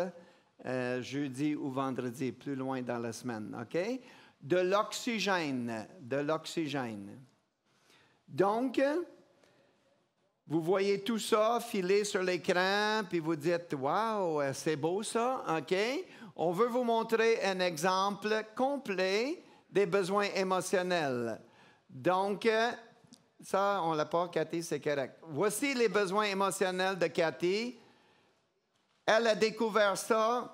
jeudi ou vendredi, plus loin dans la semaine, OK? De l'oxygène. Donc, vous voyez tout ça filer sur l'écran, puis vous dites, « Wow, c'est beau ça, OK? » On veut vous montrer un exemple complet des besoins émotionnels. Donc, ça, on ne l'a pas, Cathy, c'est correct. Voici les besoins émotionnels de Cathy. Elle a découvert ça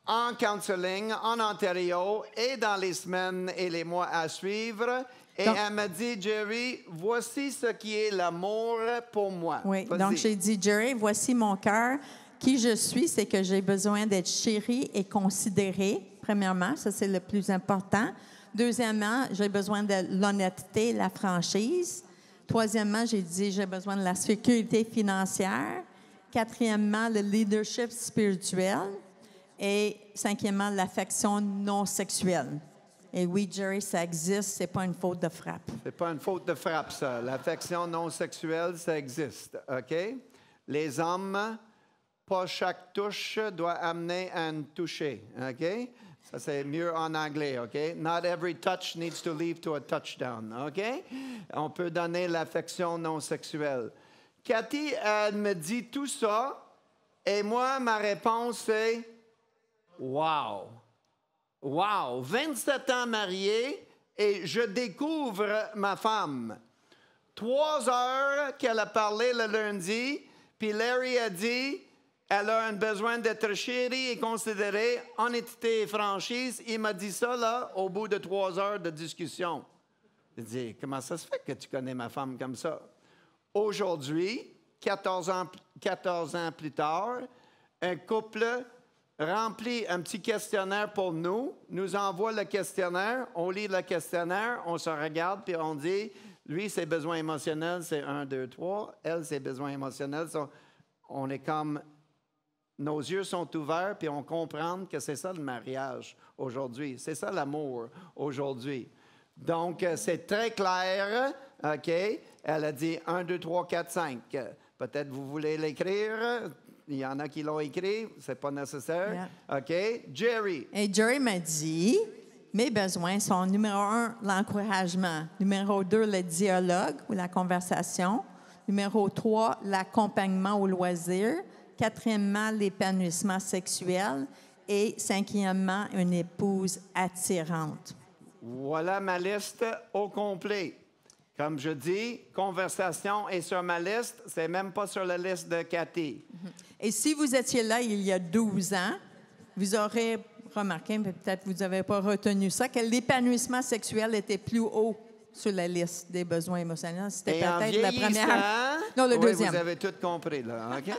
en counseling, en Ontario, et dans les semaines et les mois à suivre. Et donc, elle m'a dit, Jerry, voici ce qui est l'amour pour moi. Oui, vas-y. Donc j'ai dit, Jerry, voici mon cœur. Qui je suis, c'est que j'ai besoin d'être chérie et considérée, premièrement. Ça, c'est le plus important. Deuxièmement, j'ai besoin de l'honnêteté, la franchise. Troisièmement, j'ai dit, j'ai besoin de la sécurité financière. Quatrièmement, le leadership spirituel. Et cinquièmement, l'affection non sexuelle. Et oui, Jerry, ça existe, c'est pas une faute de frappe. C'est pas une faute de frappe, ça. L'affection non sexuelle, ça existe, OK? Les hommes, pas chaque touche doit amener à un toucher, OK? Ça, c'est mieux en anglais, OK? Not every touch needs to lead to a touchdown, OK? On peut donner l'affection non sexuelle. Cathy, elle me dit tout ça, et moi, ma réponse, c'est « Wow! Wow! 27 ans marié, et je découvre ma femme. 3 heures qu'elle a parlé le lundi, puis Larry a dit, elle a un besoin d'être chérie et considérée, honnêteté et franchise. Il m'a dit ça, là, au bout de 3 heures de discussion. J'ai dit, comment ça se fait que tu connais ma femme comme ça? Aujourd'hui, 14 ans plus tard, un couple remplit un petit questionnaire pour nous, nous envoie le questionnaire, on lit le questionnaire, on se regarde, puis on dit, lui, ses besoins émotionnels, c'est 1, 2, 3. Elle, ses besoins émotionnels, on est comme, nos yeux sont ouverts, puis on comprend que c'est ça le mariage aujourd'hui. C'est ça l'amour aujourd'hui. Donc, c'est très clair, OK? Elle a dit 1, 2, 3, 4, 5. Peut-être vous voulez l'écrire. Il y en a qui l'ont écrit, c'est pas nécessaire. Yeah. OK? Jerry. Et Jerry m'a dit, mes besoins sont numéro 1, l'encouragement. Numéro 2, le dialogue ou la conversation. Numéro 3, l'accompagnement au loisir. Quatrièmement, l'épanouissement sexuel. Et cinquièmement, une épouse attirante. Voilà ma liste au complet. Comme je dis, conversation est sur ma liste. C'est même pas sur la liste de Cathy. Et si vous étiez là il y a 12 ans, vous aurez remarqué, mais peut-être vous n'avez pas retenu ça, que l'épanouissement sexuel était plus haut sur la liste des besoins émotionnels. C'était peut-être la première. Non, le deuxième. Vous avez tout compris, là. OK?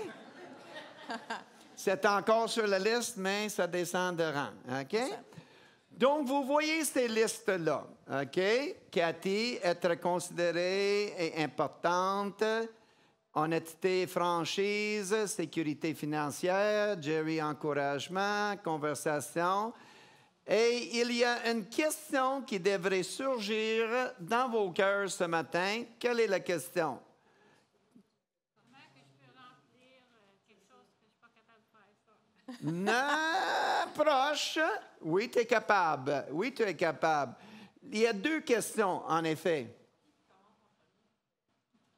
C'est encore sur la liste, mais ça descend de rang. OK? Donc, vous voyez ces listes-là, OK? Cathy, être considérée et importante, honnêteté, franchise, sécurité financière, Jerry, encouragement, conversation. Et il y a une question qui devrait surgir dans vos cœurs ce matin. Quelle est la question? Comment que je peux remplir quelque chose que je ne suis pas capable de faire ça? Non, proche. Oui, tu es capable. Oui, tu es capable. Il y a 2 questions, en effet.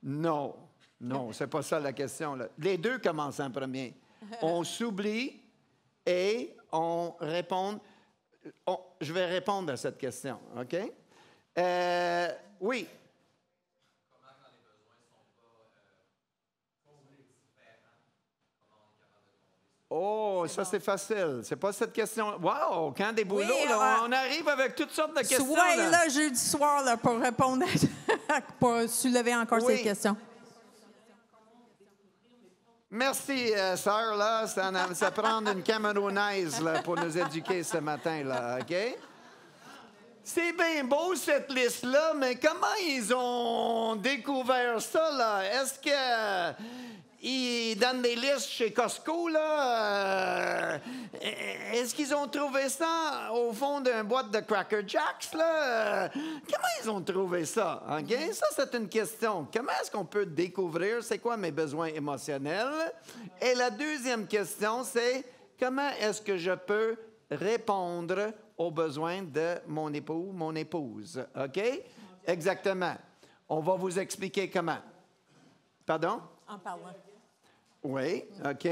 Non. Non, c'est pas ça la question, là. Les 2 commencent en premier. On s'oublie et on répond. Je vais répondre à cette question, OK? Oui. Comment quand les besoins ne sont pas différents, comment on est capable de combler ça? Oh, ça, c'est facile. C'est pas cette question. Wow! Quand des boulots, là, on arrive avec toutes sortes de questions. Soyez là jeudi soir là, pour répondre, pour soulever encore ces questions. Merci, sœur, là. Ça prend une Camerounaise là, pour nous éduquer ce matin, là, OK? C'est bien beau, cette liste-là, mais comment ils ont découvert ça, là? Est-ce que ils donnent des listes chez Costco, là? Est-ce qu'ils ont trouvé ça au fond d'une boîte de Cracker Jacks, là? Comment ils ont trouvé ça? OK? Ça, c'est une question. Comment est-ce qu'on peut découvrir c'est quoi mes besoins émotionnels? Et la deuxième question, c'est comment est-ce que je peux répondre aux besoins de mon époux, mon épouse. OK? Exactement. On va vous expliquer comment. Pardon? En parlant. Oui, OK.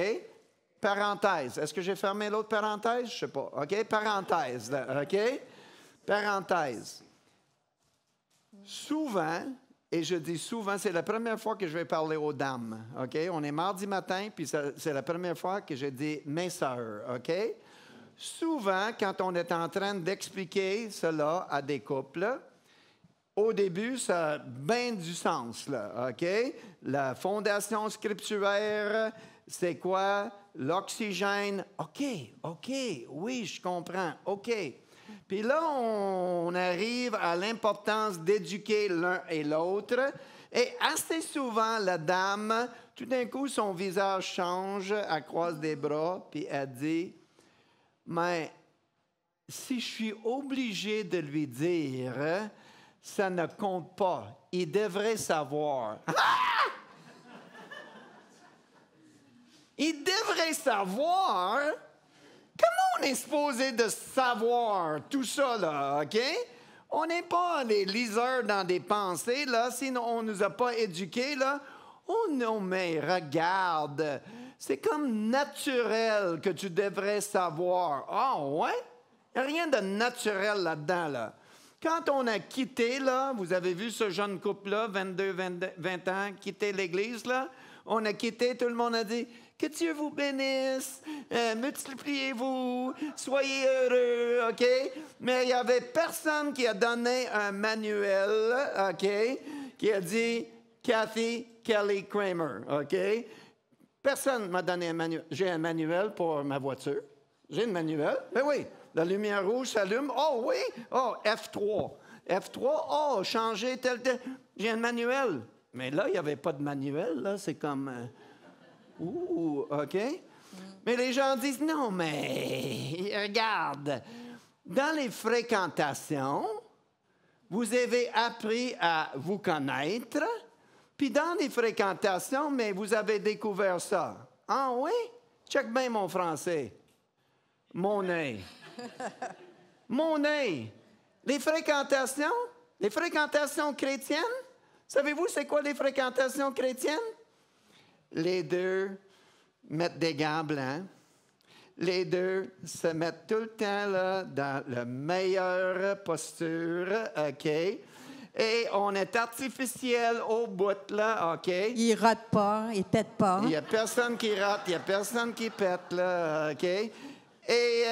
Parenthèse. Est-ce que j'ai fermé l'autre parenthèse? Je ne sais pas. OK? Parenthèse, là, OK? Parenthèse. Souvent, et je dis souvent, c'est la première fois que je vais parler aux dames. OK? On est mardi matin, puis c'est la première fois que je dis mes sœurs. OK? Souvent, quand on est en train d'expliquer cela à des couples, au début, ça a bien du sens, là, OK? La fondation scripturaire, c'est quoi? L'oxygène, OK, oui, je comprends, OK. Puis là, on arrive à l'importance d'éduquer l'un et l'autre. Et assez souvent, la dame, tout d'un coup, son visage change, elle croise des bras, puis elle dit... Mais si je suis obligé de lui dire, ça ne compte pas. Il devrait savoir. Ah! Il devrait savoir. Comment on est supposé de savoir tout ça, là, OK? On n'est pas des liseurs dans des pensées, là, sinon on ne nous a pas éduqués, là. Oh non, mais regarde, c'est comme naturel que tu devrais savoir. Ah, ouais? Il n'y a rien de naturel là-dedans, là. Quand on a quitté, là, vous avez vu ce jeune couple-là, 20 ans, quitter l'Église, là, on a quitté, tout le monde a dit, que Dieu vous bénisse, multipliez-vous, soyez heureux, OK? Mais il n'y avait personne qui a donné un manuel, OK? Qui a dit, Kathy Kelly Kramer, OK? Personne ne m'a donné un manuel. J'ai un manuel pour ma voiture. J'ai un manuel. Ben oui. La lumière rouge s'allume. Oh oui. Oh, F3. F3. Oh, changer tel. J'ai un manuel. Mais là, il n'y avait pas de manuel. Là, c'est comme... ouh, OK? Mais les gens disent, non, mais regarde. Dans les fréquentations, vous avez appris à vous connaître. Puis dans les fréquentations, mais vous avez découvert ça. Ah oui? Check bien mon français. Mon nez. Mon nez. Les fréquentations chrétiennes, savez-vous c'est quoi les fréquentations chrétiennes? Les deux mettent des gants blancs. Les deux se mettent tout le temps là, dans la meilleure posture, OK? Et on est artificiel au bout, là, OK? Il rate pas, il pète pas. Il n'y a personne qui rate, il n'y a personne qui pète, là, OK? Et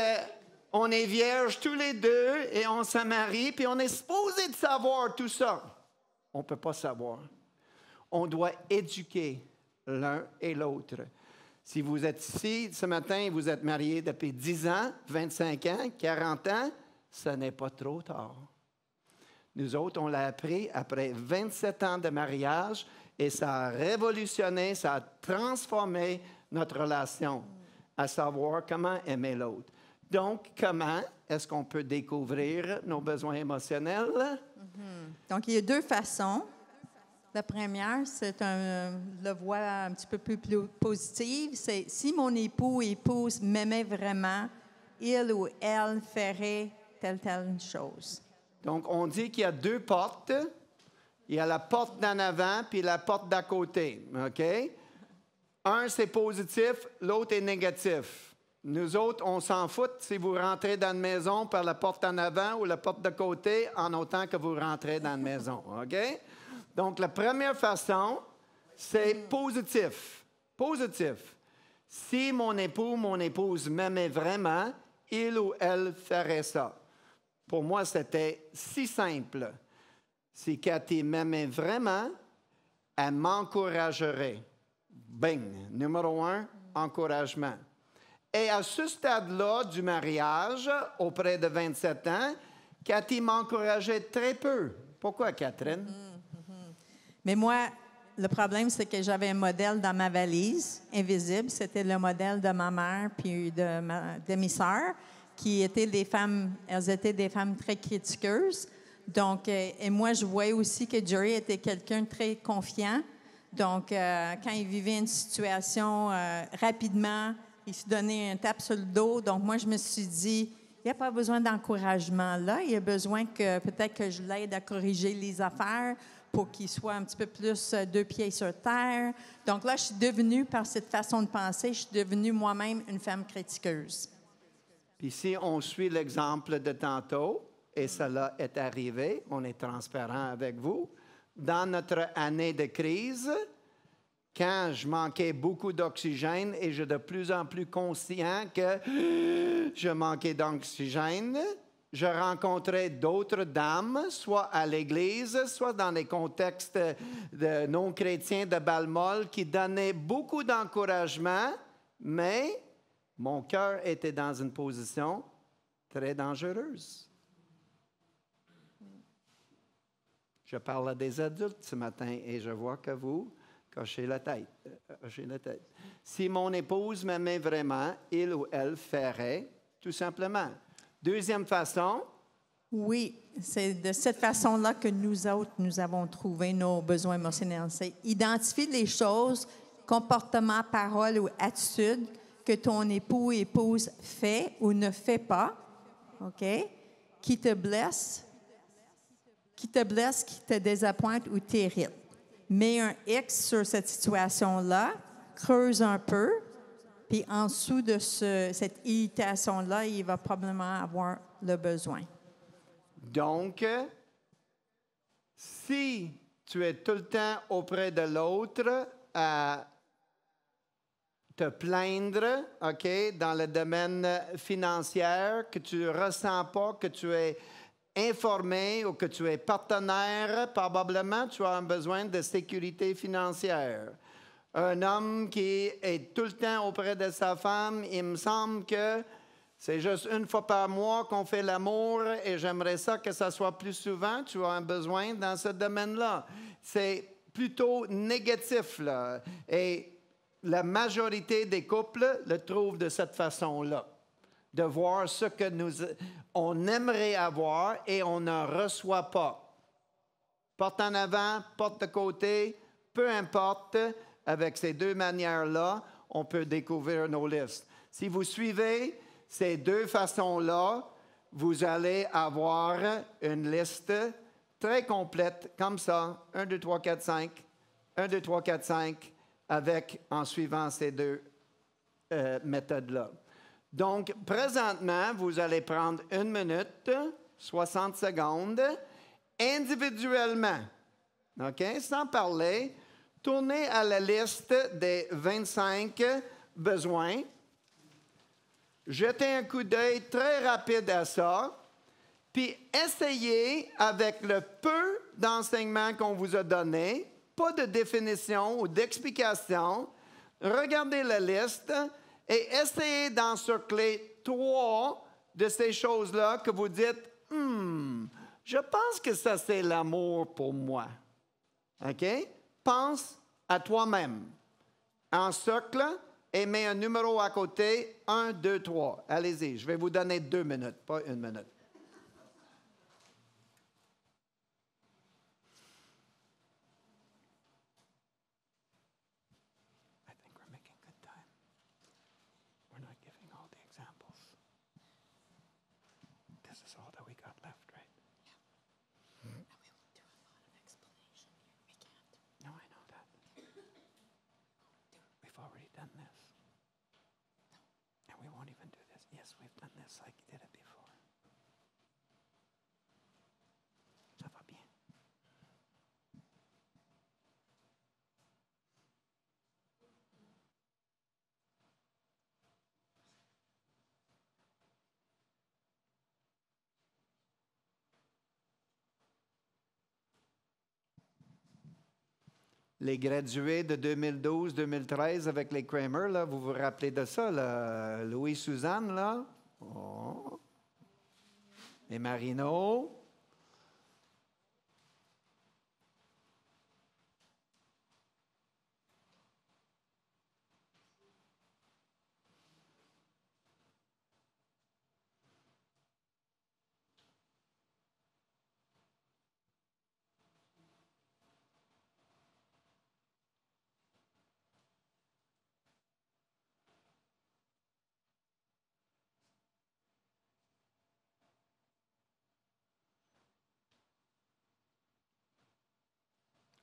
on est vierges tous les deux et on se marie, puis on est supposé de savoir tout ça. On ne peut pas savoir. On doit éduquer l'un et l'autre. Si vous êtes ici ce matin et vous êtes mariés depuis 10 ans, 25 ans, 40 ans, ce n'est pas trop tard. Nous autres, on l'a appris après 27 ans de mariage et ça a révolutionné, ça a transformé notre relation, à savoir comment aimer l'autre. Donc, comment est-ce qu'on peut découvrir nos besoins émotionnels? Donc, il y a deux façons. La première, c'est le voie un petit peu plus positive. C'est si mon époux ou épouse m'aimait vraiment, il ou elle ferait telle chose. Donc, on dit qu'il y a deux portes. Il y a la porte d'en avant puis la porte d'à côté. OK? Un, c'est positif, l'autre est négatif. Nous autres, on s'en fout si vous rentrez dans la maison par la porte en avant ou la porte de côté, en autant que vous rentrez dans la maison. OK? Donc, la première façon, c'est positif. Positif. Si mon époux, mon épouse m'aimait vraiment, il ou elle ferait ça. Pour moi, c'était si simple. Si Cathy m'aimait vraiment, elle m'encouragerait. Bing. Numéro 1, encouragement. Et à ce stade-là du mariage, auprès de 27 ans, Cathy m'encourageait très peu. Pourquoi, Catherine? Mais moi, le problème, c'est que j'avais un modèle dans ma valise, invisible. C'était le modèle de ma mère puis de mes sœurs, qui étaient des femmes, elles étaient des femmes très critiqueuses. Donc, et moi, je voyais aussi que Jerry était quelqu'un de très confiant. Donc, quand il vivait une situation rapidement, il se donnait un tape sur le dos. Donc, moi, je me suis dit, il n'y a pas besoin d'encouragement là. Il y a besoin que peut-être que je l'aide à corriger les affaires pour qu'il soit un petit peu plus deux pieds sur terre. Donc là, je suis devenue, par cette façon de penser, je suis devenue moi-même une femme critiqueuse. Puis si on suit l'exemple de tantôt, et cela est arrivé, on est transparent avec vous, dans notre année de crise, quand je manquais beaucoup d'oxygène et je de plus en plus conscient que je manquais d'oxygène, je rencontrais d'autres dames, soit à l'église, soit dans les contextes de non-chrétiens de Balmol, qui donnaient beaucoup d'encouragement, mais mon cœur était dans une position très dangereuse. Je parle à des adultes ce matin et je vois que vous cochez la tête. Si mon épouse m'aimait vraiment, il ou elle ferait tout simplement. Deuxième façon. Oui, c'est de cette façon-là que nous autres, nous avons trouvé nos besoins émotionnels. C'est identifier les choses, comportements, paroles ou attitudes que ton époux ou épouse fait ou ne fait pas, OK, qui te blesse, qui te désappointe ou t'irrite. Mets un X sur cette situation-là, creuse un peu, puis en dessous de cette irritation-là, il va probablement avoir le besoin. Donc, si tu es tout le temps auprès de l'autre à te plaindre, OK, dans le domaine financier, que tu ne ressens pas que tu es informé ou que tu es partenaire, probablement tu as un besoin de sécurité financière. Un homme qui est tout le temps auprès de sa femme, il me semble que c'est juste une fois par mois qu'on fait l'amour et j'aimerais ça que ça soit plus souvent. Tu as un besoin dans ce domaine-là. C'est plutôt négatif, là. Et la majorité des couples le trouvent de cette façon-là. De voir ce que on aimerait avoir et on ne reçoit pas. Porte en avant, porte de côté, peu importe, avec ces deux manières-là, on peut découvrir nos listes. Si vous suivez ces deux façons-là, vous allez avoir une liste très complète, comme ça, 1, 2, 3, 4, 5, 1, 2, 3, 4, 5, en suivant ces deux méthodes-là. Donc, présentement, vous allez prendre 1 minute, 60 secondes, individuellement, OK? Sans parler, tournez à la liste des 25 besoins. Jetez un coup d'œil très rapide à ça, puis essayez, avec le peu d'enseignements qu'on vous a donné, pas de définition ou d'explication, regardez la liste et essayez d'encercler 3 de ces choses-là que vous dites « je pense que ça, c'est l'amour pour moi. » OK? Pense à toi-même. Encercle et mets un numéro à côté, 1, 2, 3. Allez-y, je vais vous donner 2 minutes, pas 1 minute. I think we're making good time. We're not giving all the examples. This is all that we got left, right? Yeah. And we will do a lot of explanation here. We can't. No, I know that. We've already done this. And we won't even do this. Yes, we've done this like you did it before. Ça va bien. Les gradués de 2012-2013 avec les Kramer, là, vous vous rappelez de ça, là? Louis-Suzanne, là? Oh. Et Marino.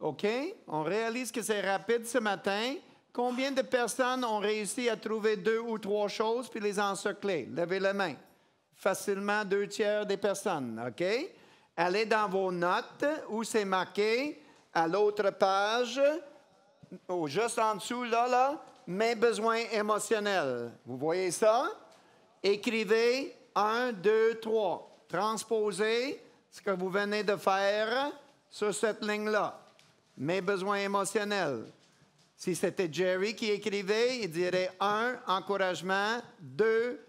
OK? On réalise que c'est rapide ce matin. Combien de personnes ont réussi à trouver 2 ou 3 choses puis les encercler? Levez la main. Facilement 2/3 des personnes. OK? Allez dans vos notes où c'est marqué à l'autre page, juste en dessous, là, mes besoins émotionnels. Vous voyez ça? Écrivez 1, 2, 3. Transposez ce que vous venez de faire sur cette ligne-là. Mes besoins émotionnels. Si c'était Jerry qui écrivait, il dirait 1, encouragement, 2,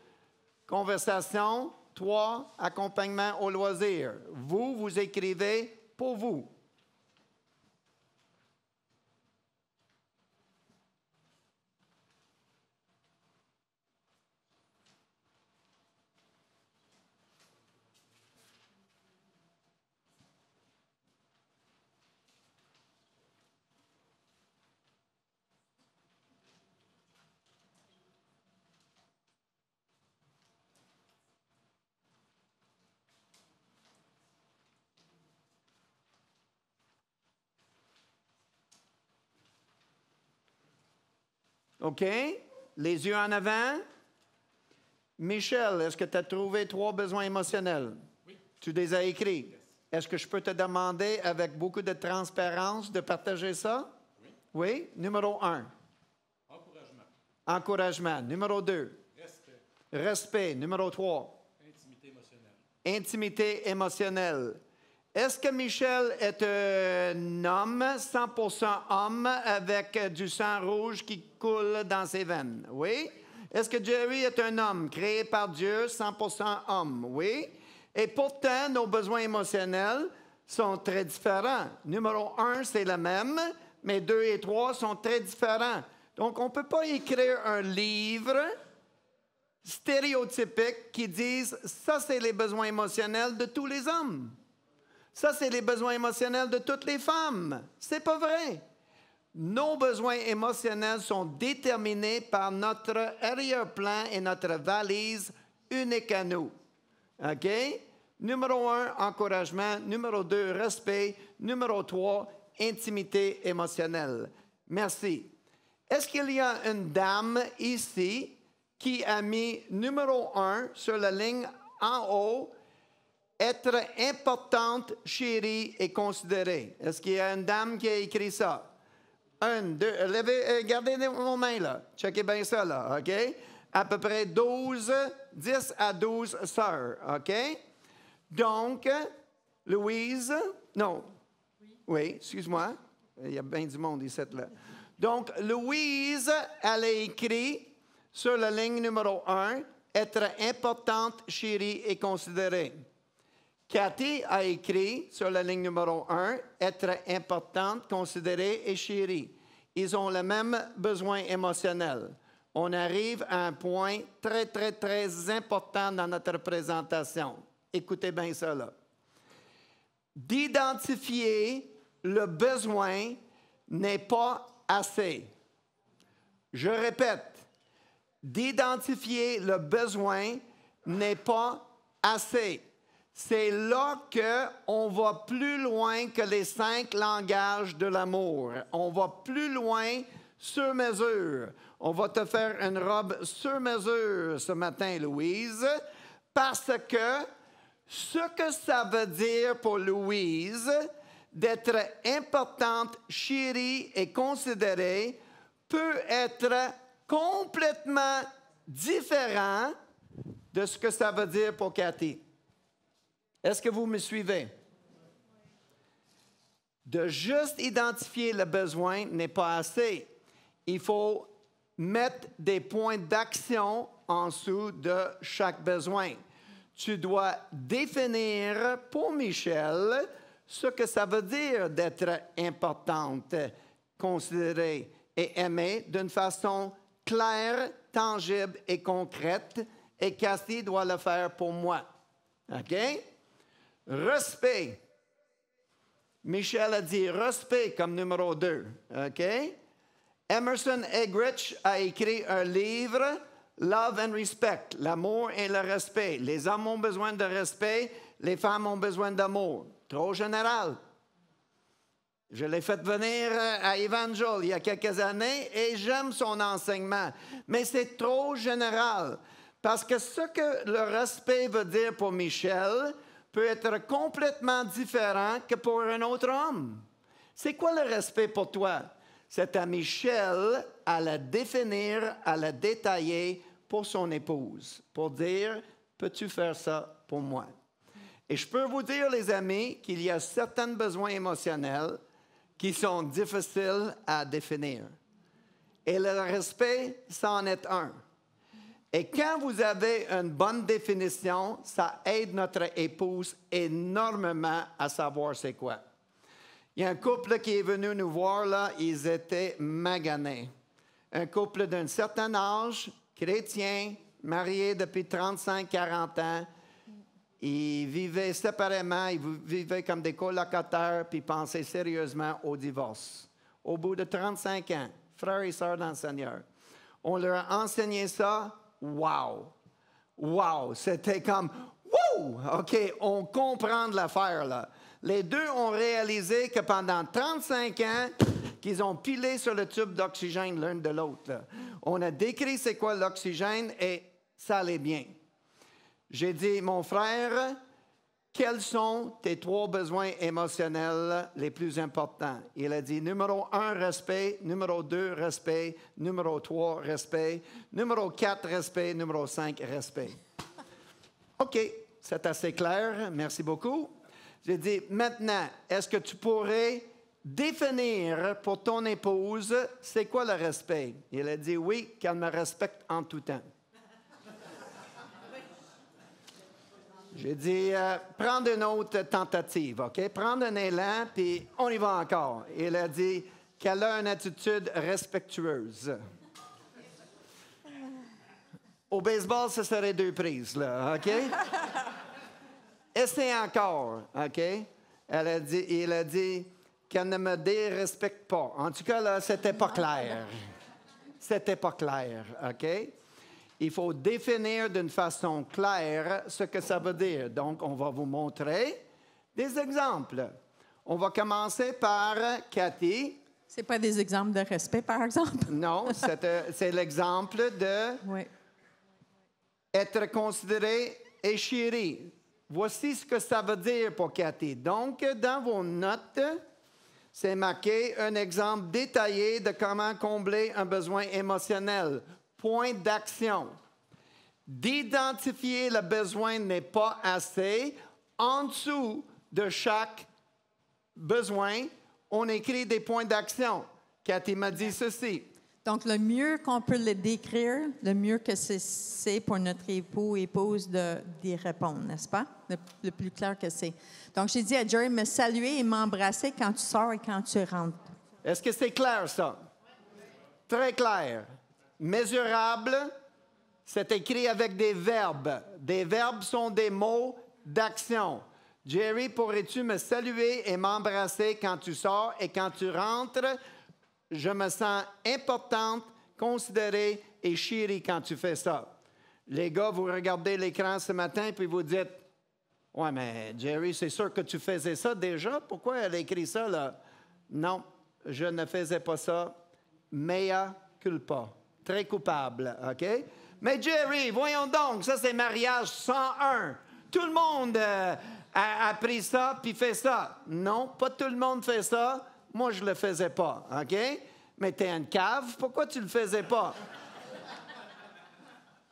conversation, 3, accompagnement au loisir. Vous, vous écrivez pour vous. OK? Les yeux en avant. Michel, est-ce que tu as trouvé 3 besoins émotionnels? Oui. Tu les as écrits? Yes. Est-ce que je peux te demander, avec beaucoup de transparence, de partager ça? Oui. Oui? Numéro 1. Encouragement. Encouragement. Numéro 2. Respect. Respect. Numéro 3. Intimité émotionnelle. Intimité émotionnelle. Est-ce que Michel est un homme, 100% homme, avec du sang rouge qui coule dans ses veines? Oui. Est-ce que Jerry est un homme créé par Dieu, 100% homme? Oui. Et pourtant, nos besoins émotionnels sont très différents. Numéro 1, c'est le même, mais 2 et 3 sont très différents. Donc, on ne peut pas écrire un livre stéréotypique qui dise « ça, c'est les besoins émotionnels de tous les hommes ». Ça, c'est les besoins émotionnels de toutes les femmes. C'est pas vrai. Nos besoins émotionnels sont déterminés par notre arrière-plan et notre valise unique à nous. OK? Numéro 1, encouragement. Numéro 2, respect. Numéro 3, intimité émotionnelle. Merci. Est-ce qu'il y a une dame ici qui a mis numéro 1 sur la ligne en haut? Être importante, chérie et considérée. Est-ce qu'il y a une dame qui a écrit ça? 1, 2, gardez vos mains là. Checkez bien ça là, OK? À peu près 10 à 12 sœurs, OK? Donc, Louise, non. Oui, excuse-moi. Il y a bien du monde ici là. Donc, Louise, elle a écrit sur la ligne numéro 1, être importante, chérie et considérée. Cathy a écrit sur la ligne numéro 1, être importante, considérée et chérie. Ils ont le même besoin émotionnel. On arrive à un point très, très, très important dans notre présentation. Écoutez bien ça, là. D'identifier le besoin n'est pas assez. Je répète, d'identifier le besoin n'est pas assez. C'est là qu'on va plus loin que les 5 langages de l'amour. On va plus loin sur mesure. On va te faire une robe sur mesure ce matin, Louise, parce que ce que ça veut dire pour Louise d'être importante, chérie et considérée peut être complètement différent de ce que ça veut dire pour Cathy. Est-ce que vous me suivez? De juste identifier le besoin n'est pas assez. Il faut mettre des points d'action en dessous de chaque besoin. Tu dois définir pour Michel ce que ça veut dire d'être importante, considérée et aimée d'une façon claire, tangible et concrète. Et Cathy doit le faire pour moi. OK? Respect. Michel a dit respect comme numéro 2. OK? Emerson Eggerichs a écrit un livre, Love and Respect, l'amour et le respect. Les hommes ont besoin de respect, les femmes ont besoin d'amour. Trop général. Je l'ai fait venir à Evangel il y a quelques années et j'aime son enseignement. Mais c'est trop général. Parce que ce que le respect veut dire pour Michel peut être complètement différent que pour un autre homme. C'est quoi le respect pour toi? C'est à Michel à la définir, à la détailler pour son épouse, pour dire, peux-tu faire ça pour moi? Et je peux vous dire, les amis, qu'il y a certains besoins émotionnels qui sont difficiles à définir. Et le respect, ça en est un. Et quand vous avez une bonne définition, ça aide notre épouse énormément à savoir c'est quoi. Il y a un couple qui est venu nous voir, là, ils étaient maganés. Un couple d'un certain âge, chrétien, marié depuis 35-40 ans. Ils vivaient séparément, ils vivaient comme des colocataires, puis pensaient sérieusement au divorce. Au bout de 35 ans, frères et sœurs dans le Seigneur, on leur a enseigné ça. Wow! Wow! C'était comme, wow! OK, on comprend de l'affaire, là. Les deux ont réalisé que pendant 35 ans, qu'ils ont pilé sur le tube d'oxygène l'un de l'autre, là. On a décrit c'est quoi l'oxygène et ça allait bien. J'ai dit, mon frère, quels sont tes 3 besoins émotionnels les plus importants? Il a dit, numéro 1, respect. Numéro 2, respect. Numéro 3, respect. Numéro 4, respect. Numéro 5, respect. OK, c'est assez clair. Merci beaucoup. J'ai dit, maintenant, est-ce que tu pourrais définir pour ton épouse c'est quoi le respect? Il a dit, oui, qu'elle me respecte en tout temps. J'ai dit, prendre une autre tentative, OK? Prendre un élan, puis on y va encore. Il a dit qu'elle a une attitude respectueuse. Au baseball, ce serait 2 prises, là, OK? Essayez encore, OK? Il a dit qu'elle ne me dérespecte pas. En tout cas, là, c'était pas clair. C'était pas clair, OK? Il faut définir d'une façon claire ce que ça veut dire. Donc, on va vous montrer des exemples. On va commencer par Cathy. Ce n'est pas des exemples de respect, par exemple? Non, c'est l'exemple de Oui. être considéré et chéri. Voici ce que ça veut dire pour Cathy. Donc, dans vos notes, c'est marqué un exemple détaillé de comment combler un besoin émotionnel. Point d'action. D'identifier le besoin n'est pas assez. En dessous de chaque besoin, on écrit des points d'action. Cathy m'a dit ceci. Donc, le mieux qu'on peut le décrire, le mieux que c'est pour notre époux ou épouse d'y répondre, n'est-ce pas? Le plus clair que c'est. Donc, j'ai dit à Jerry, me saluer et m'embrasser quand tu sors et quand tu rentres. Est-ce que c'est clair, ça? Très clair. Mesurable, c'est écrit avec des verbes. Des verbes sont des mots d'action. Jerry, pourrais-tu me saluer et m'embrasser quand tu sors et quand tu rentres? Je me sens importante, considérée et chérie quand tu fais ça. Les gars, vous regardez l'écran ce matin puis vous dites, « Ouais, mais Jerry, c'est sûr que tu faisais ça déjà. Pourquoi elle a écrit ça, là? » Non, je ne faisais pas ça. Mea culpa. Très coupable, OK? Mais Jerry, voyons donc, ça c'est mariage 101. Tout le monde a appris ça puis fait ça. Non, pas tout le monde fait ça. Moi, je le faisais pas, OK? Mais t'es une cave, pourquoi tu le faisais pas?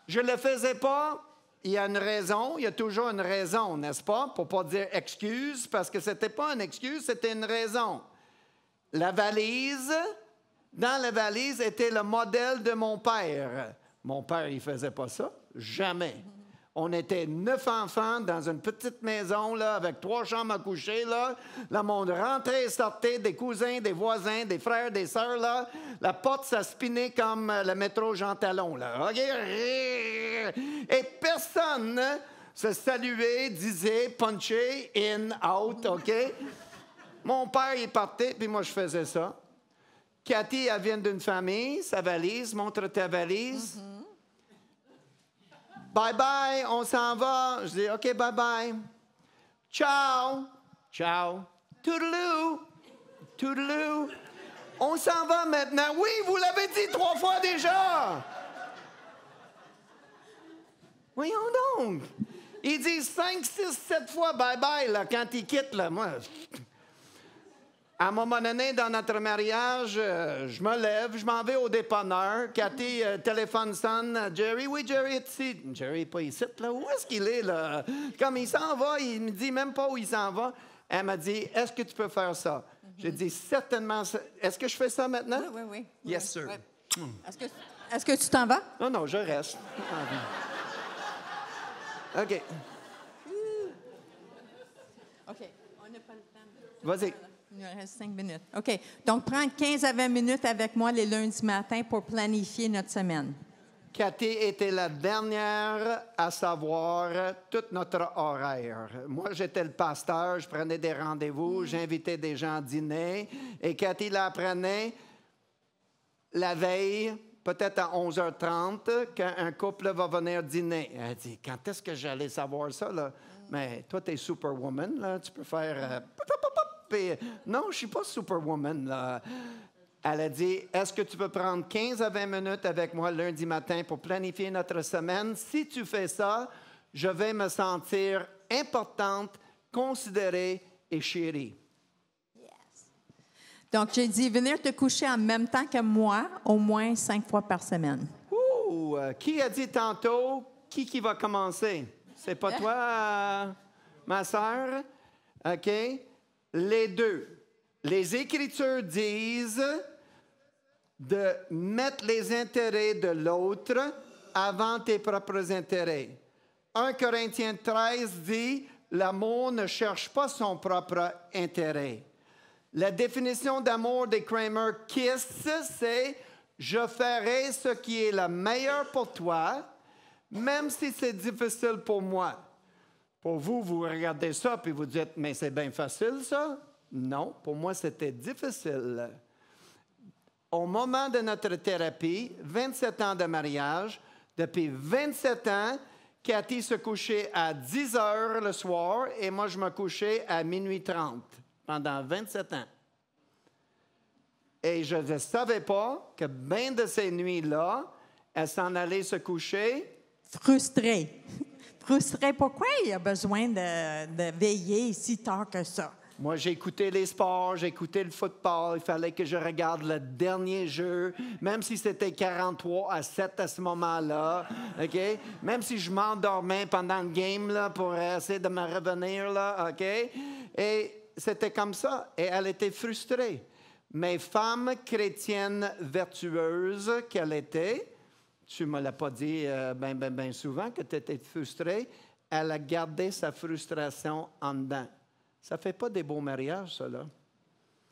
Je le faisais pas. il y a une raison, il y a toujours une raison, n'est-ce pas? Pour ne pas dire excuse, parce que ce n'était pas une excuse, c'était une raison. La valise, dans la valise était le modèle de mon père. Mon père, il ne faisait pas ça, jamais. On était 9 enfants dans une petite maison, là, avec 3 chambres à coucher, là. Le monde rentrait et sortait, des cousins, des voisins, des frères, des sœurs, là. La porte, ça spinait comme le métro Jean Talon, là. OK? Et personne se saluait, disait puncher, in, out, OK? Mon père, il partait, puis moi, je faisais ça. Cathy, elle vient d'une famille, sa valise, montre ta valise. Bye-bye, on s'en va. Je dis, OK, bye-bye. Ciao. Ciao. Toodaloo. Toodaloo. On s'en va maintenant. Oui, vous l'avez dit 3 fois déjà. Voyons donc. Ils disent 5, 6, 7 fois bye-bye là, quand ils quittent. Là. Moi, à un moment donné, dans notre mariage, je me lève, je m'en vais au dépanneur. Cathy, téléphone sonne. Jerry, oui, Jerry est ici. Jerry n'est pas ici, là. Où est-ce qu'il est, là? Comme il s'en va, il me dit même pas où il s'en va. Elle m'a dit, est-ce que tu peux faire ça? J'ai dit, certainement. Est-ce que je fais ça maintenant? Oui, oui, oui. Yes, sir. Ouais. Est-ce que tu t'en vas? Non, non, je reste. OK. OK. On n'a pas le temps. Vas-y. Il nous reste 5 minutes. OK. Donc, prends 15 à 20 minutes avec moi les lundis matins pour planifier notre semaine. Cathy était la dernière à savoir tout notre horaire. Moi, j'étais le pasteur, je prenais des rendez-vous, j'invitais des gens à dîner. Et Cathy l'apprenait la veille, peut-être à 11h30, qu'un couple va venir dîner. Elle dit, quand est-ce que j'allais savoir ça, là? Mais toi, tu es superwoman, là, tu peux faire... non, je ne suis pas superwoman, là. Elle a dit, est-ce que tu peux prendre 15 à 20 minutes avec moi lundi matin pour planifier notre semaine? Si tu fais ça, je vais me sentir importante, considérée et chérie. Donc, j'ai dit, venir te coucher en même temps que moi, au moins 5 fois par semaine. Ouh! Qui a dit tantôt, qui va commencer? C'est pas toi, ma sœur? OK? Les deux. Les Écritures disent de mettre les intérêts de l'autre avant tes propres intérêts. 1 Corinthiens 13 dit, l'amour ne cherche pas son propre intérêt. La définition d'amour des Kramer Kiss, c'est « Je ferai ce qui est le meilleur pour toi, même si c'est difficile pour moi. » Pour vous, vous regardez ça puis vous dites « Mais c'est bien facile, ça? » Non, pour moi, c'était difficile. Au moment de notre thérapie, 27 ans de mariage, depuis 27 ans, Cathy se couchait à 10 heures le soir et moi, je me couchais à minuit 30 pendant 27 ans. Et je ne savais pas que bien de ces nuits-là, elle s'en allait se coucher. Frustrée. Frustrée. Pourquoi il a besoin de veiller si tard que ça? Moi, j'ai écouté les sports, j'ai écouté le football. Il fallait que je regarde le dernier jeu, même si c'était 43-7 à ce moment-là. OK? Même si je m'endormais pendant le game là, pour essayer de me revenir. Là, OK? Et c'était comme ça. Et elle était frustrée. Mais femme chrétienne vertueuse qu'elle était, tu ne me l'as pas dit bien souvent que tu étais frustrée, elle a gardé sa frustration en dedans. Ça ne fait pas des beaux mariages, ça, là.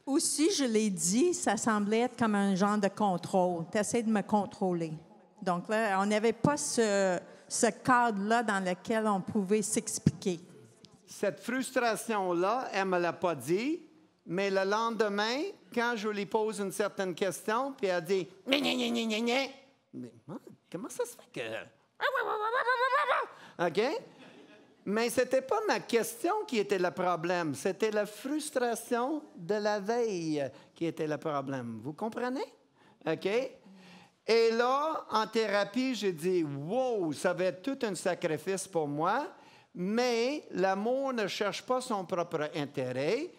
Aussi, je l'ai dit, ça semblait être comme un genre de contrôle. Tu essaies de me contrôler. Donc là, on n'avait pas ce cadre-là dans lequel on pouvait s'expliquer. Cette frustration-là, elle ne me l'a pas dit, mais le lendemain, quand je lui pose une certaine question, puis elle dit « Mais comment ça se fait que... » OK? Mais ce n'était pas ma question qui était le problème, c'était la frustration de la veille qui était le problème. Vous comprenez? OK? Et là, en thérapie, j'ai dit, wow, ça va être tout un sacrifice pour moi, mais l'amour ne cherche pas son propre intérêt.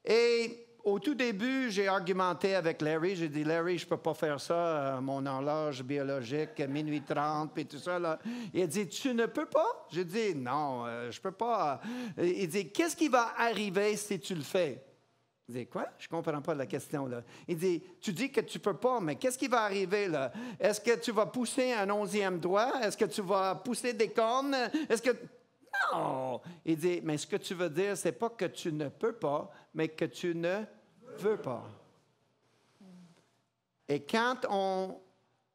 Et au tout début, j'ai argumenté avec Larry. J'ai dit, Larry, je ne peux pas faire ça à mon horloge biologique, minuit 30, puis tout ça. Là. Il a dit, tu ne peux pas? J'ai dit, non, je ne peux pas. Il dit, qu'est-ce qui va arriver si tu le fais? Je dis, quoi? Je ne comprends pas la question, là. Il dit, tu dis que tu ne peux pas, mais qu'est-ce qui va arriver, là? Est-ce que tu vas pousser un 11e doigt? Est-ce que tu vas pousser des cornes? Est-ce que... Non! Il dit, mais ce que tu veux dire, c'est pas que tu ne peux pas, mais que tu ne veux pas. Et quand on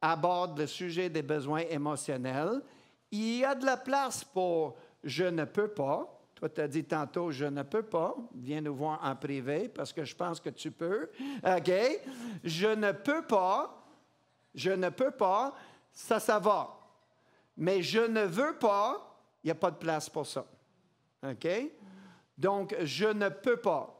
aborde le sujet des besoins émotionnels, il y a de la place pour « je ne peux pas ». Toi, tu as dit tantôt, je ne peux pas. Viens nous voir en privé parce que je pense que tu peux. OK? Je ne peux pas. Je ne peux pas. Ça va. Mais je ne veux pas. Il n'y a pas de place pour ça. OK? Donc, je ne peux pas.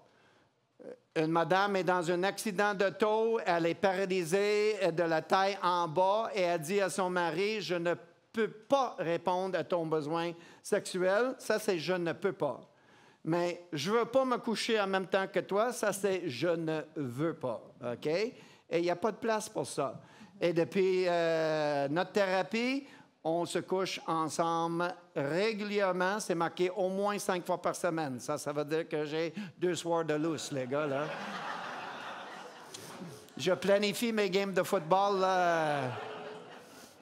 Une madame est dans un accident d'auto. Elle est paralysée de la taille en bas et elle dit à son mari, je ne peux pas répondre à ton besoin sexuel. Ça, c'est « je ne peux pas ». Mais « je ne veux pas me coucher en même temps que toi », ça, c'est « je ne veux pas ». OK? Et il n'y a pas de place pour ça. Et depuis notre thérapie, on se couche ensemble régulièrement. C'est marqué au moins 5 fois par semaine. Ça veut dire que j'ai 2 soirs de lousse, les gars, là. Je planifie mes games de football, là.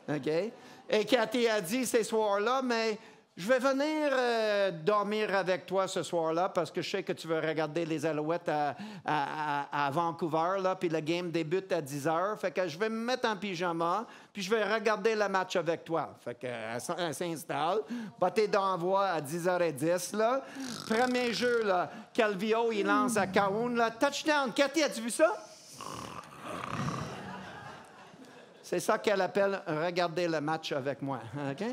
OK? Et Cathy a dit ces soirs-là, mais je vais venir dormir avec toi ce soir-là parce que je sais que tu veux regarder les Alouettes à Vancouver, là, puis le game débute à 10 heures. Fait que je vais me mettre en pyjama, puis je vais regarder le match avec toi. Fait qu'elle s'installe. Bâté d'envoi à 10h10, là. Premier jeu, là, Calvillo, il lance à Cahoon, là. Touchdown! Cathy, as-tu vu ça? C'est ça qu'elle appelle « regarder le match avec moi ». OK?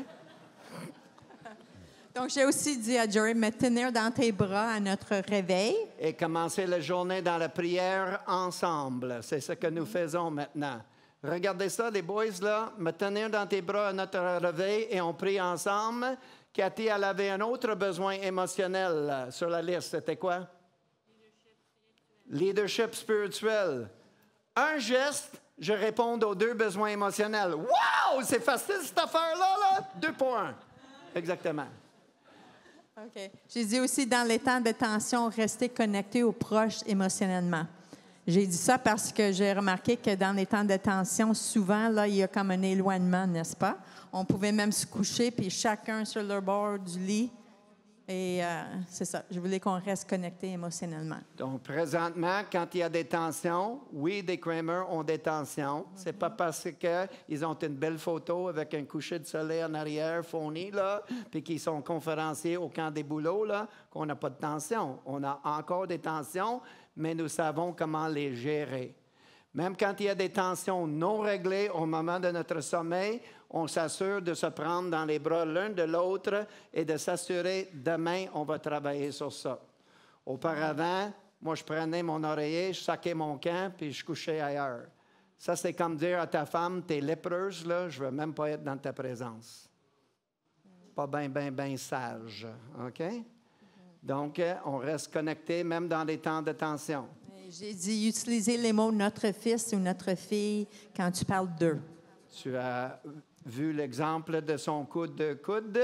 Donc, j'ai aussi dit à Jerry, me tenir dans tes bras à notre réveil. Et commencer la journée dans la prière ensemble. C'est ce que nous faisons maintenant. Regardez ça, les boys, là. Me tenir dans tes bras à notre réveil et on prie ensemble. Cathy, elle avait un autre besoin émotionnel là, sur la liste. C'était quoi? Leadership spirituel. Un geste, je réponds aux 2 besoins émotionnels. Wow! C'est facile, cette affaire-là, là? 2 pour 1. Exactement. OK. J'ai dit aussi, dans les temps de tension, rester connecté aux proches émotionnellement. J'ai dit ça parce que j'ai remarqué que dans les temps de tension, souvent, là, il y a comme un éloignement, n'est-ce pas? On pouvait même se coucher, puis chacun sur le bord du lit. Et c'est ça. Je voulais qu'on reste connecté émotionnellement. Donc, présentement, quand il y a des tensions, oui, des Kramer ont des tensions. C'est pas parce qu'ils ont une belle photo avec un coucher de soleil en arrière fourni, là, puis qu'ils sont conférenciers au camp des boulots, là, qu'on n'a pas de tension. On a encore des tensions, mais nous savons comment les gérer. Même quand il y a des tensions non réglées au moment de notre sommeil, on s'assure de se prendre dans les bras l'un de l'autre et de s'assurer demain, on va travailler sur ça. Auparavant, moi, je prenais mon oreiller, je saquais mon camp, puis je couchais ailleurs. Ça, c'est comme dire à ta femme, t'es lépreuse, là, je veux même pas être dans ta présence. Pas bien sage, OK? Donc, on reste connecté même dans les temps de tension. J'ai dit utiliser les mots « notre fils » ou « notre fille » quand tu parles d'eux. Tu as vu l'exemple de son coude de coude?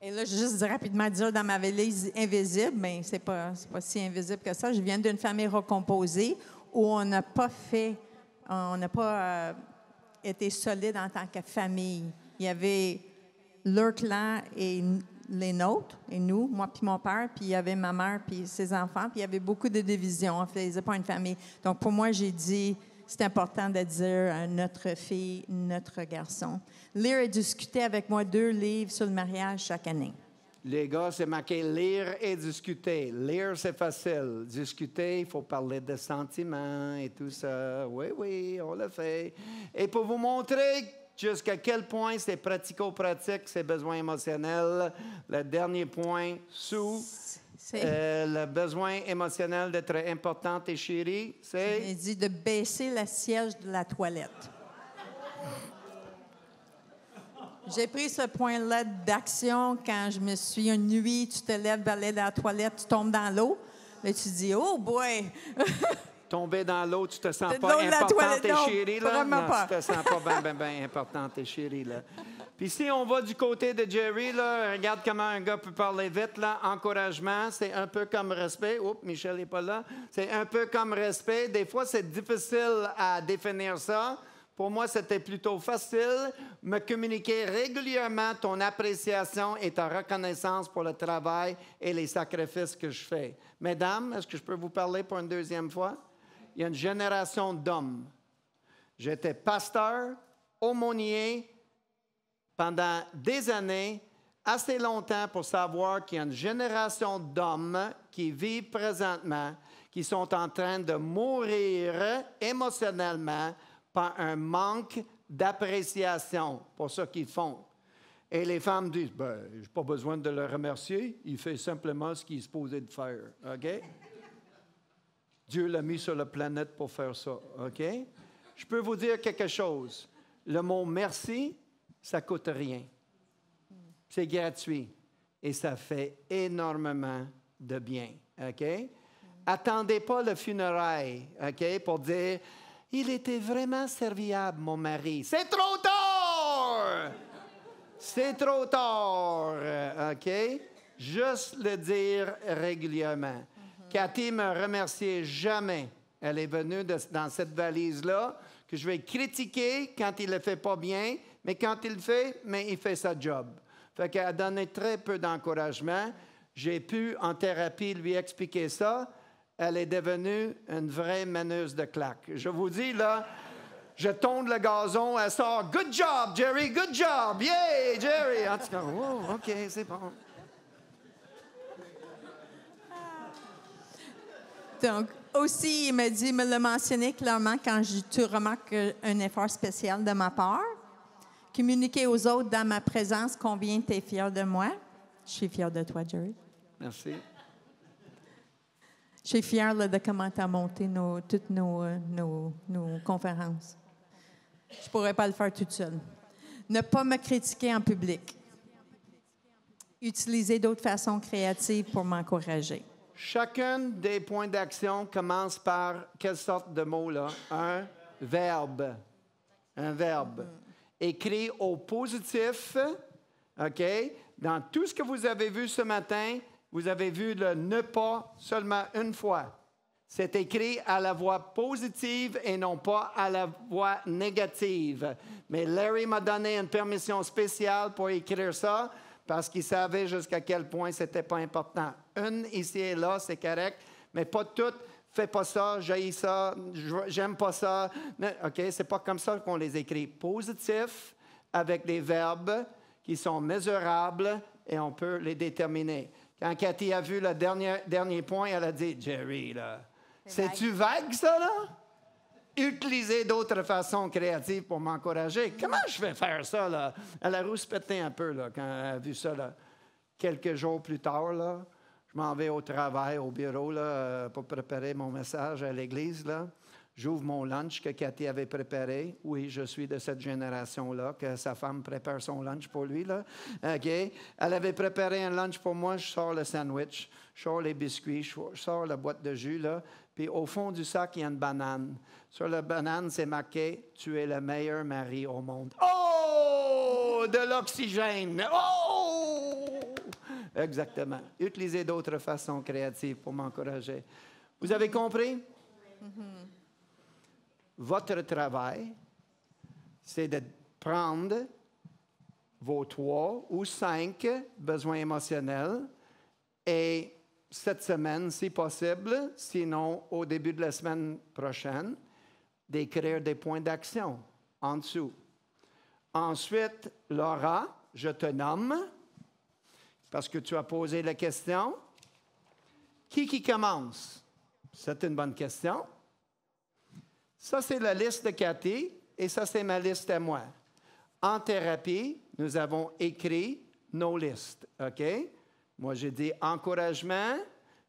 Et là, je vais juste rapidement dire dans ma valise invisible, mais c'est pas si invisible que ça. Je viens d'une famille recomposée où on n'a pas été solide en tant que famille. Il y avait leur clan et les nôtres, et nous, moi puis mon père, puis il y avait ma mère puis ses enfants, puis il y avait beaucoup de divisions. On ne faisait pas une famille. Donc, pour moi, j'ai dit, c'est important de dire notre fille, notre garçon. Lire et discuter avec moi 2 livres sur le mariage chaque année. Les gars, c'est marqué lire et discuter. Lire, c'est facile. Discuter, il faut parler de sentiments et tout ça. Oui, on le fait. Et pour vous montrer jusqu'à quel point c'est pratico-pratique, ces besoins émotionnels, le dernier point, le besoin émotionnel d'être importante et chérie, c'est... Il dit de baisser la siège de la toilette. J'ai pris ce point-là d'action quand je me suis une nuit, tu te lèves, aller dans la toilette, tu tombes dans l'eau. Là, tu dis, oh boy! Tomber dans l'eau, tu te sens De pas l'eau de la importante toilette, et non, chérie, là? vraiment Non, pas. tu te sens pas bien importante et chérie, là. Puis si on va du côté de Jerry, là, regarde comment un gars peut parler vite, là. Encouragement, c'est un peu comme respect. Oups, Michel n'est pas là. C'est un peu comme respect. Des fois, c'est difficile à définir ça. Pour moi, c'était plutôt facile. Me communiquer régulièrement ton appréciation et ta reconnaissance pour le travail et les sacrifices que je fais. Mesdames, est-ce que je peux vous parler pour une deuxième fois? Il y a une génération d'hommes. J'étais pasteur, aumônier pendant des années, assez longtemps pour savoir qu'il y a une génération d'hommes qui vivent présentement, qui sont en train de mourir émotionnellement par un manque d'appréciation pour ce qu'ils font. Et les femmes disent, ben, je n'ai pas besoin de le remercier, il fait simplement ce qu'il est supposé de faire. OK? Dieu l'a mis sur la planète pour faire ça. OK? Je peux vous dire quelque chose. Le mot merci, ça ne coûte rien. C'est gratuit. Et ça fait énormément de bien. OK? Attendez pas le funérail, OK, pour dire « Il était vraiment serviable, mon mari. » C'est trop tard! C'est trop tard, OK? Juste le dire régulièrement. Cathy me remerciait jamais. Elle est venue dans cette valise-là, que je vais critiquer quand il ne le fait pas bien, mais quand il le fait, mais il fait sa job. Fait qu'elle a donné très peu d'encouragement. J'ai pu, en thérapie, lui expliquer ça. Elle est devenue une vraie meneuse de claques. Je vous dis, là, je tonde le gazon, elle sort « Good job, Jerry, good job! Yeah, Jerry! » En tout cas, wow, OK, c'est bon. Donc, aussi, il m'a dit, me l'a mentionné clairement quand tu remarques un effort spécial de ma part. Communiquer aux autres dans ma présence combien tu es fier de moi. Je suis fière de toi, Jerry. Merci. Je suis fière là, de comment tu as monté toutes nos conférences. Je ne pourrais pas le faire toute seule. Ne pas me critiquer en public. Utiliser d'autres façons créatives pour m'encourager. Chacun des points d'action commence par quelle sorte de mot, là? Un verbe. Un verbe. Écrit au positif, OK? Dans tout ce que vous avez vu ce matin, vous avez vu le ne pas seulement une fois. C'est écrit à la voix positive et non pas à la voix négative. Mais Larry m'a donné une permission spéciale pour écrire ça parce qu'il savait jusqu'à quel point ce n'était pas important. Une ici et là, c'est correct, mais pas toutes. Fais pas ça, j'haïs ça, j'aime pas ça. OK, c'est pas comme ça qu'on les écrit. Positif, avec des verbes qui sont mesurables et on peut les déterminer. Quand Cathy a vu le dernier point, elle a dit, Jerry, là, c'est-tu vague, ça, là? Utiliser d'autres façons créatives pour m'encourager. Comment je vais faire ça, là? Elle a rouspété un peu, là, quand elle a vu ça, là. Quelques jours plus tard, là, je m'en vais au travail, au bureau, là, pour préparer mon message à l'église, là. J'ouvre mon lunch que Cathy avait préparé. Oui, je suis de cette génération-là, que sa femme prépare son lunch pour lui, là. OK? Elle avait préparé un lunch pour moi. Je sors le sandwich, je sors les biscuits, je sors la boîte de jus, là. Puis au fond du sac, il y a une banane. Sur la banane, c'est marqué « Tu es le meilleur mari au monde. » Oh! De l'oxygène! Oh! Exactement. Utilisez d'autres façons créatives pour m'encourager. Vous avez compris? Votre travail, c'est de prendre vos 3 ou 5 besoins émotionnels et cette semaine, si possible, sinon au début de la semaine prochaine, d'écrire des points d'action en dessous. Ensuite, Laura, je te nomme parce que tu as posé la question. Qui commence? C'est une bonne question. Ça, c'est la liste de Cathy et ça, c'est ma liste à moi. En thérapie, nous avons écrit nos listes, OK? Moi, j'ai dit encouragement.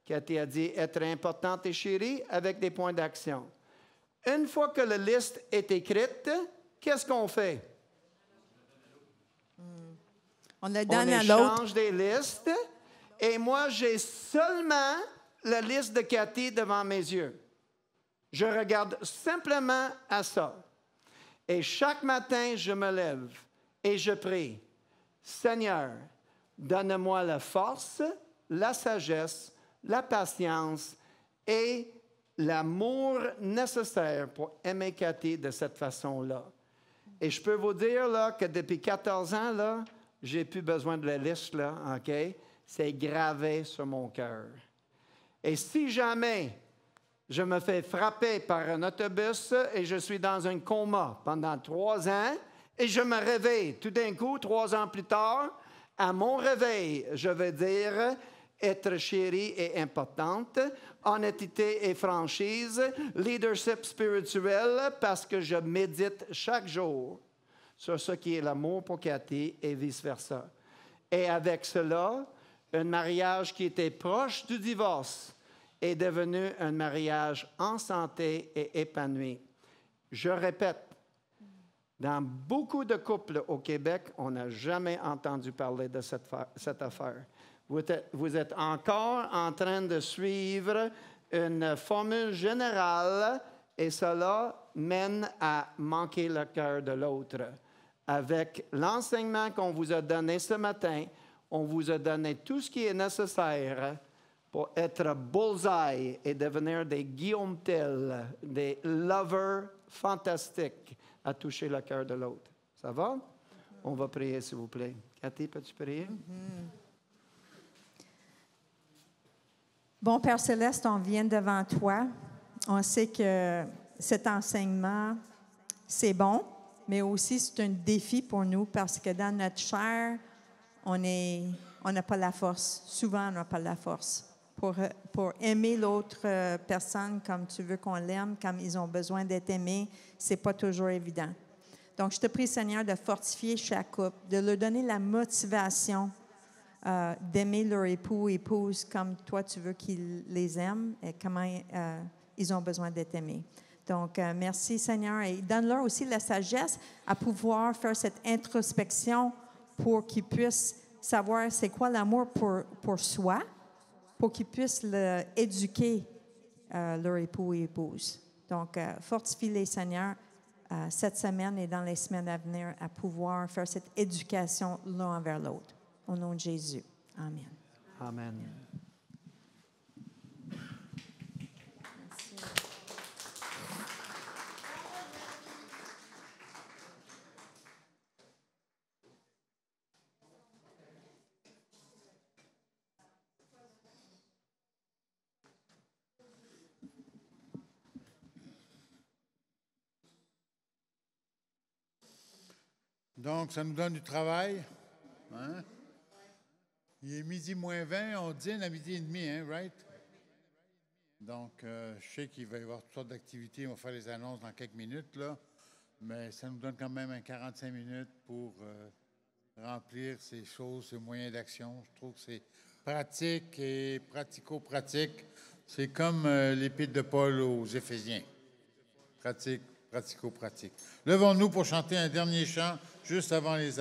Cathy a dit être importante et chérie avec des points d'action. Une fois que la liste est écrite, qu'est-ce qu'on fait? On le donne à l'autre. On échange des listes et moi, j'ai seulement la liste de Cathy devant mes yeux. Je regarde simplement à ça. Et chaque matin, je me lève et je prie. Seigneur, donne-moi la force, la sagesse, la patience et l'amour nécessaire pour aimer Cathy de cette façon-là. Et je peux vous dire là, que depuis 14 ans, là, j'ai plus besoin de la liste, là, OK? C'est gravé sur mon cœur. Et si jamais je me fais frapper par un autobus et je suis dans un coma pendant 3 ans et je me réveille tout d'un coup, 3 ans plus tard, à mon réveil, je vais dire être chérie et importante, honnêteté et franchise, leadership spirituel, parce que je médite chaque jour sur ce qui est l'amour pour Cathy et vice-versa. Et avec cela, un mariage qui était proche du divorce est devenu un mariage en santé et épanoui. Je répète, dans beaucoup de couples au Québec, on n'a jamais entendu parler de cette affaire. Vous êtes encore en train de suivre une formule générale et cela mène à manquer le cœur de l'autre. Avec l'enseignement qu'on vous a donné ce matin, on vous a donné tout ce qui est nécessaire pour être bullseye et devenir des Guillaume Tell, des lovers fantastiques à toucher le cœur de l'autre. Ça va? On va prier, s'il vous plaît. Cathy, peux-tu prier? Bon Père Céleste, on vient devant toi. On sait que cet enseignement, c'est bon, mais aussi c'est un défi pour nous parce que dans notre chair, on n'a pas la force. Souvent, on n'a pas la force pour aimer l'autre personne comme tu veux qu'on l'aime, comme ils ont besoin d'être aimés. C'est pas toujours évident. Donc, je te prie, Seigneur, de fortifier chaque couple, de leur donner la motivation d'aimer leur époux ou épouse comme toi, tu veux qu'ils les aiment et comment ils ont besoin d'être aimés. Donc, merci, Seigneur. Et donne-leur aussi la sagesse à pouvoir faire cette introspection pour qu'ils puissent savoir c'est quoi l'amour pour soi, pour qu'ils puissent éduquer leur époux et épouse. Donc, fortifie-les, Seigneur, cette semaine et dans les semaines à venir à pouvoir faire cette éducation l'un envers l'autre. Au nom de Jésus. Amen. Amen. Donc, ça nous donne du travail. Hein? Il est midi moins 20, on dîne à midi et demi, hein, right? Donc, je sais qu'il va y avoir toutes sortes d'activités, on va faire les annonces dans quelques minutes, là, mais ça nous donne quand même 45 minutes pour remplir ces choses, ces moyens d'action. Je trouve que c'est pratique et pratico-pratique. C'est comme l'épître de Paul aux Éphésiens. Pratique, pratico-pratique. Levons-nous pour chanter un dernier chant juste avant les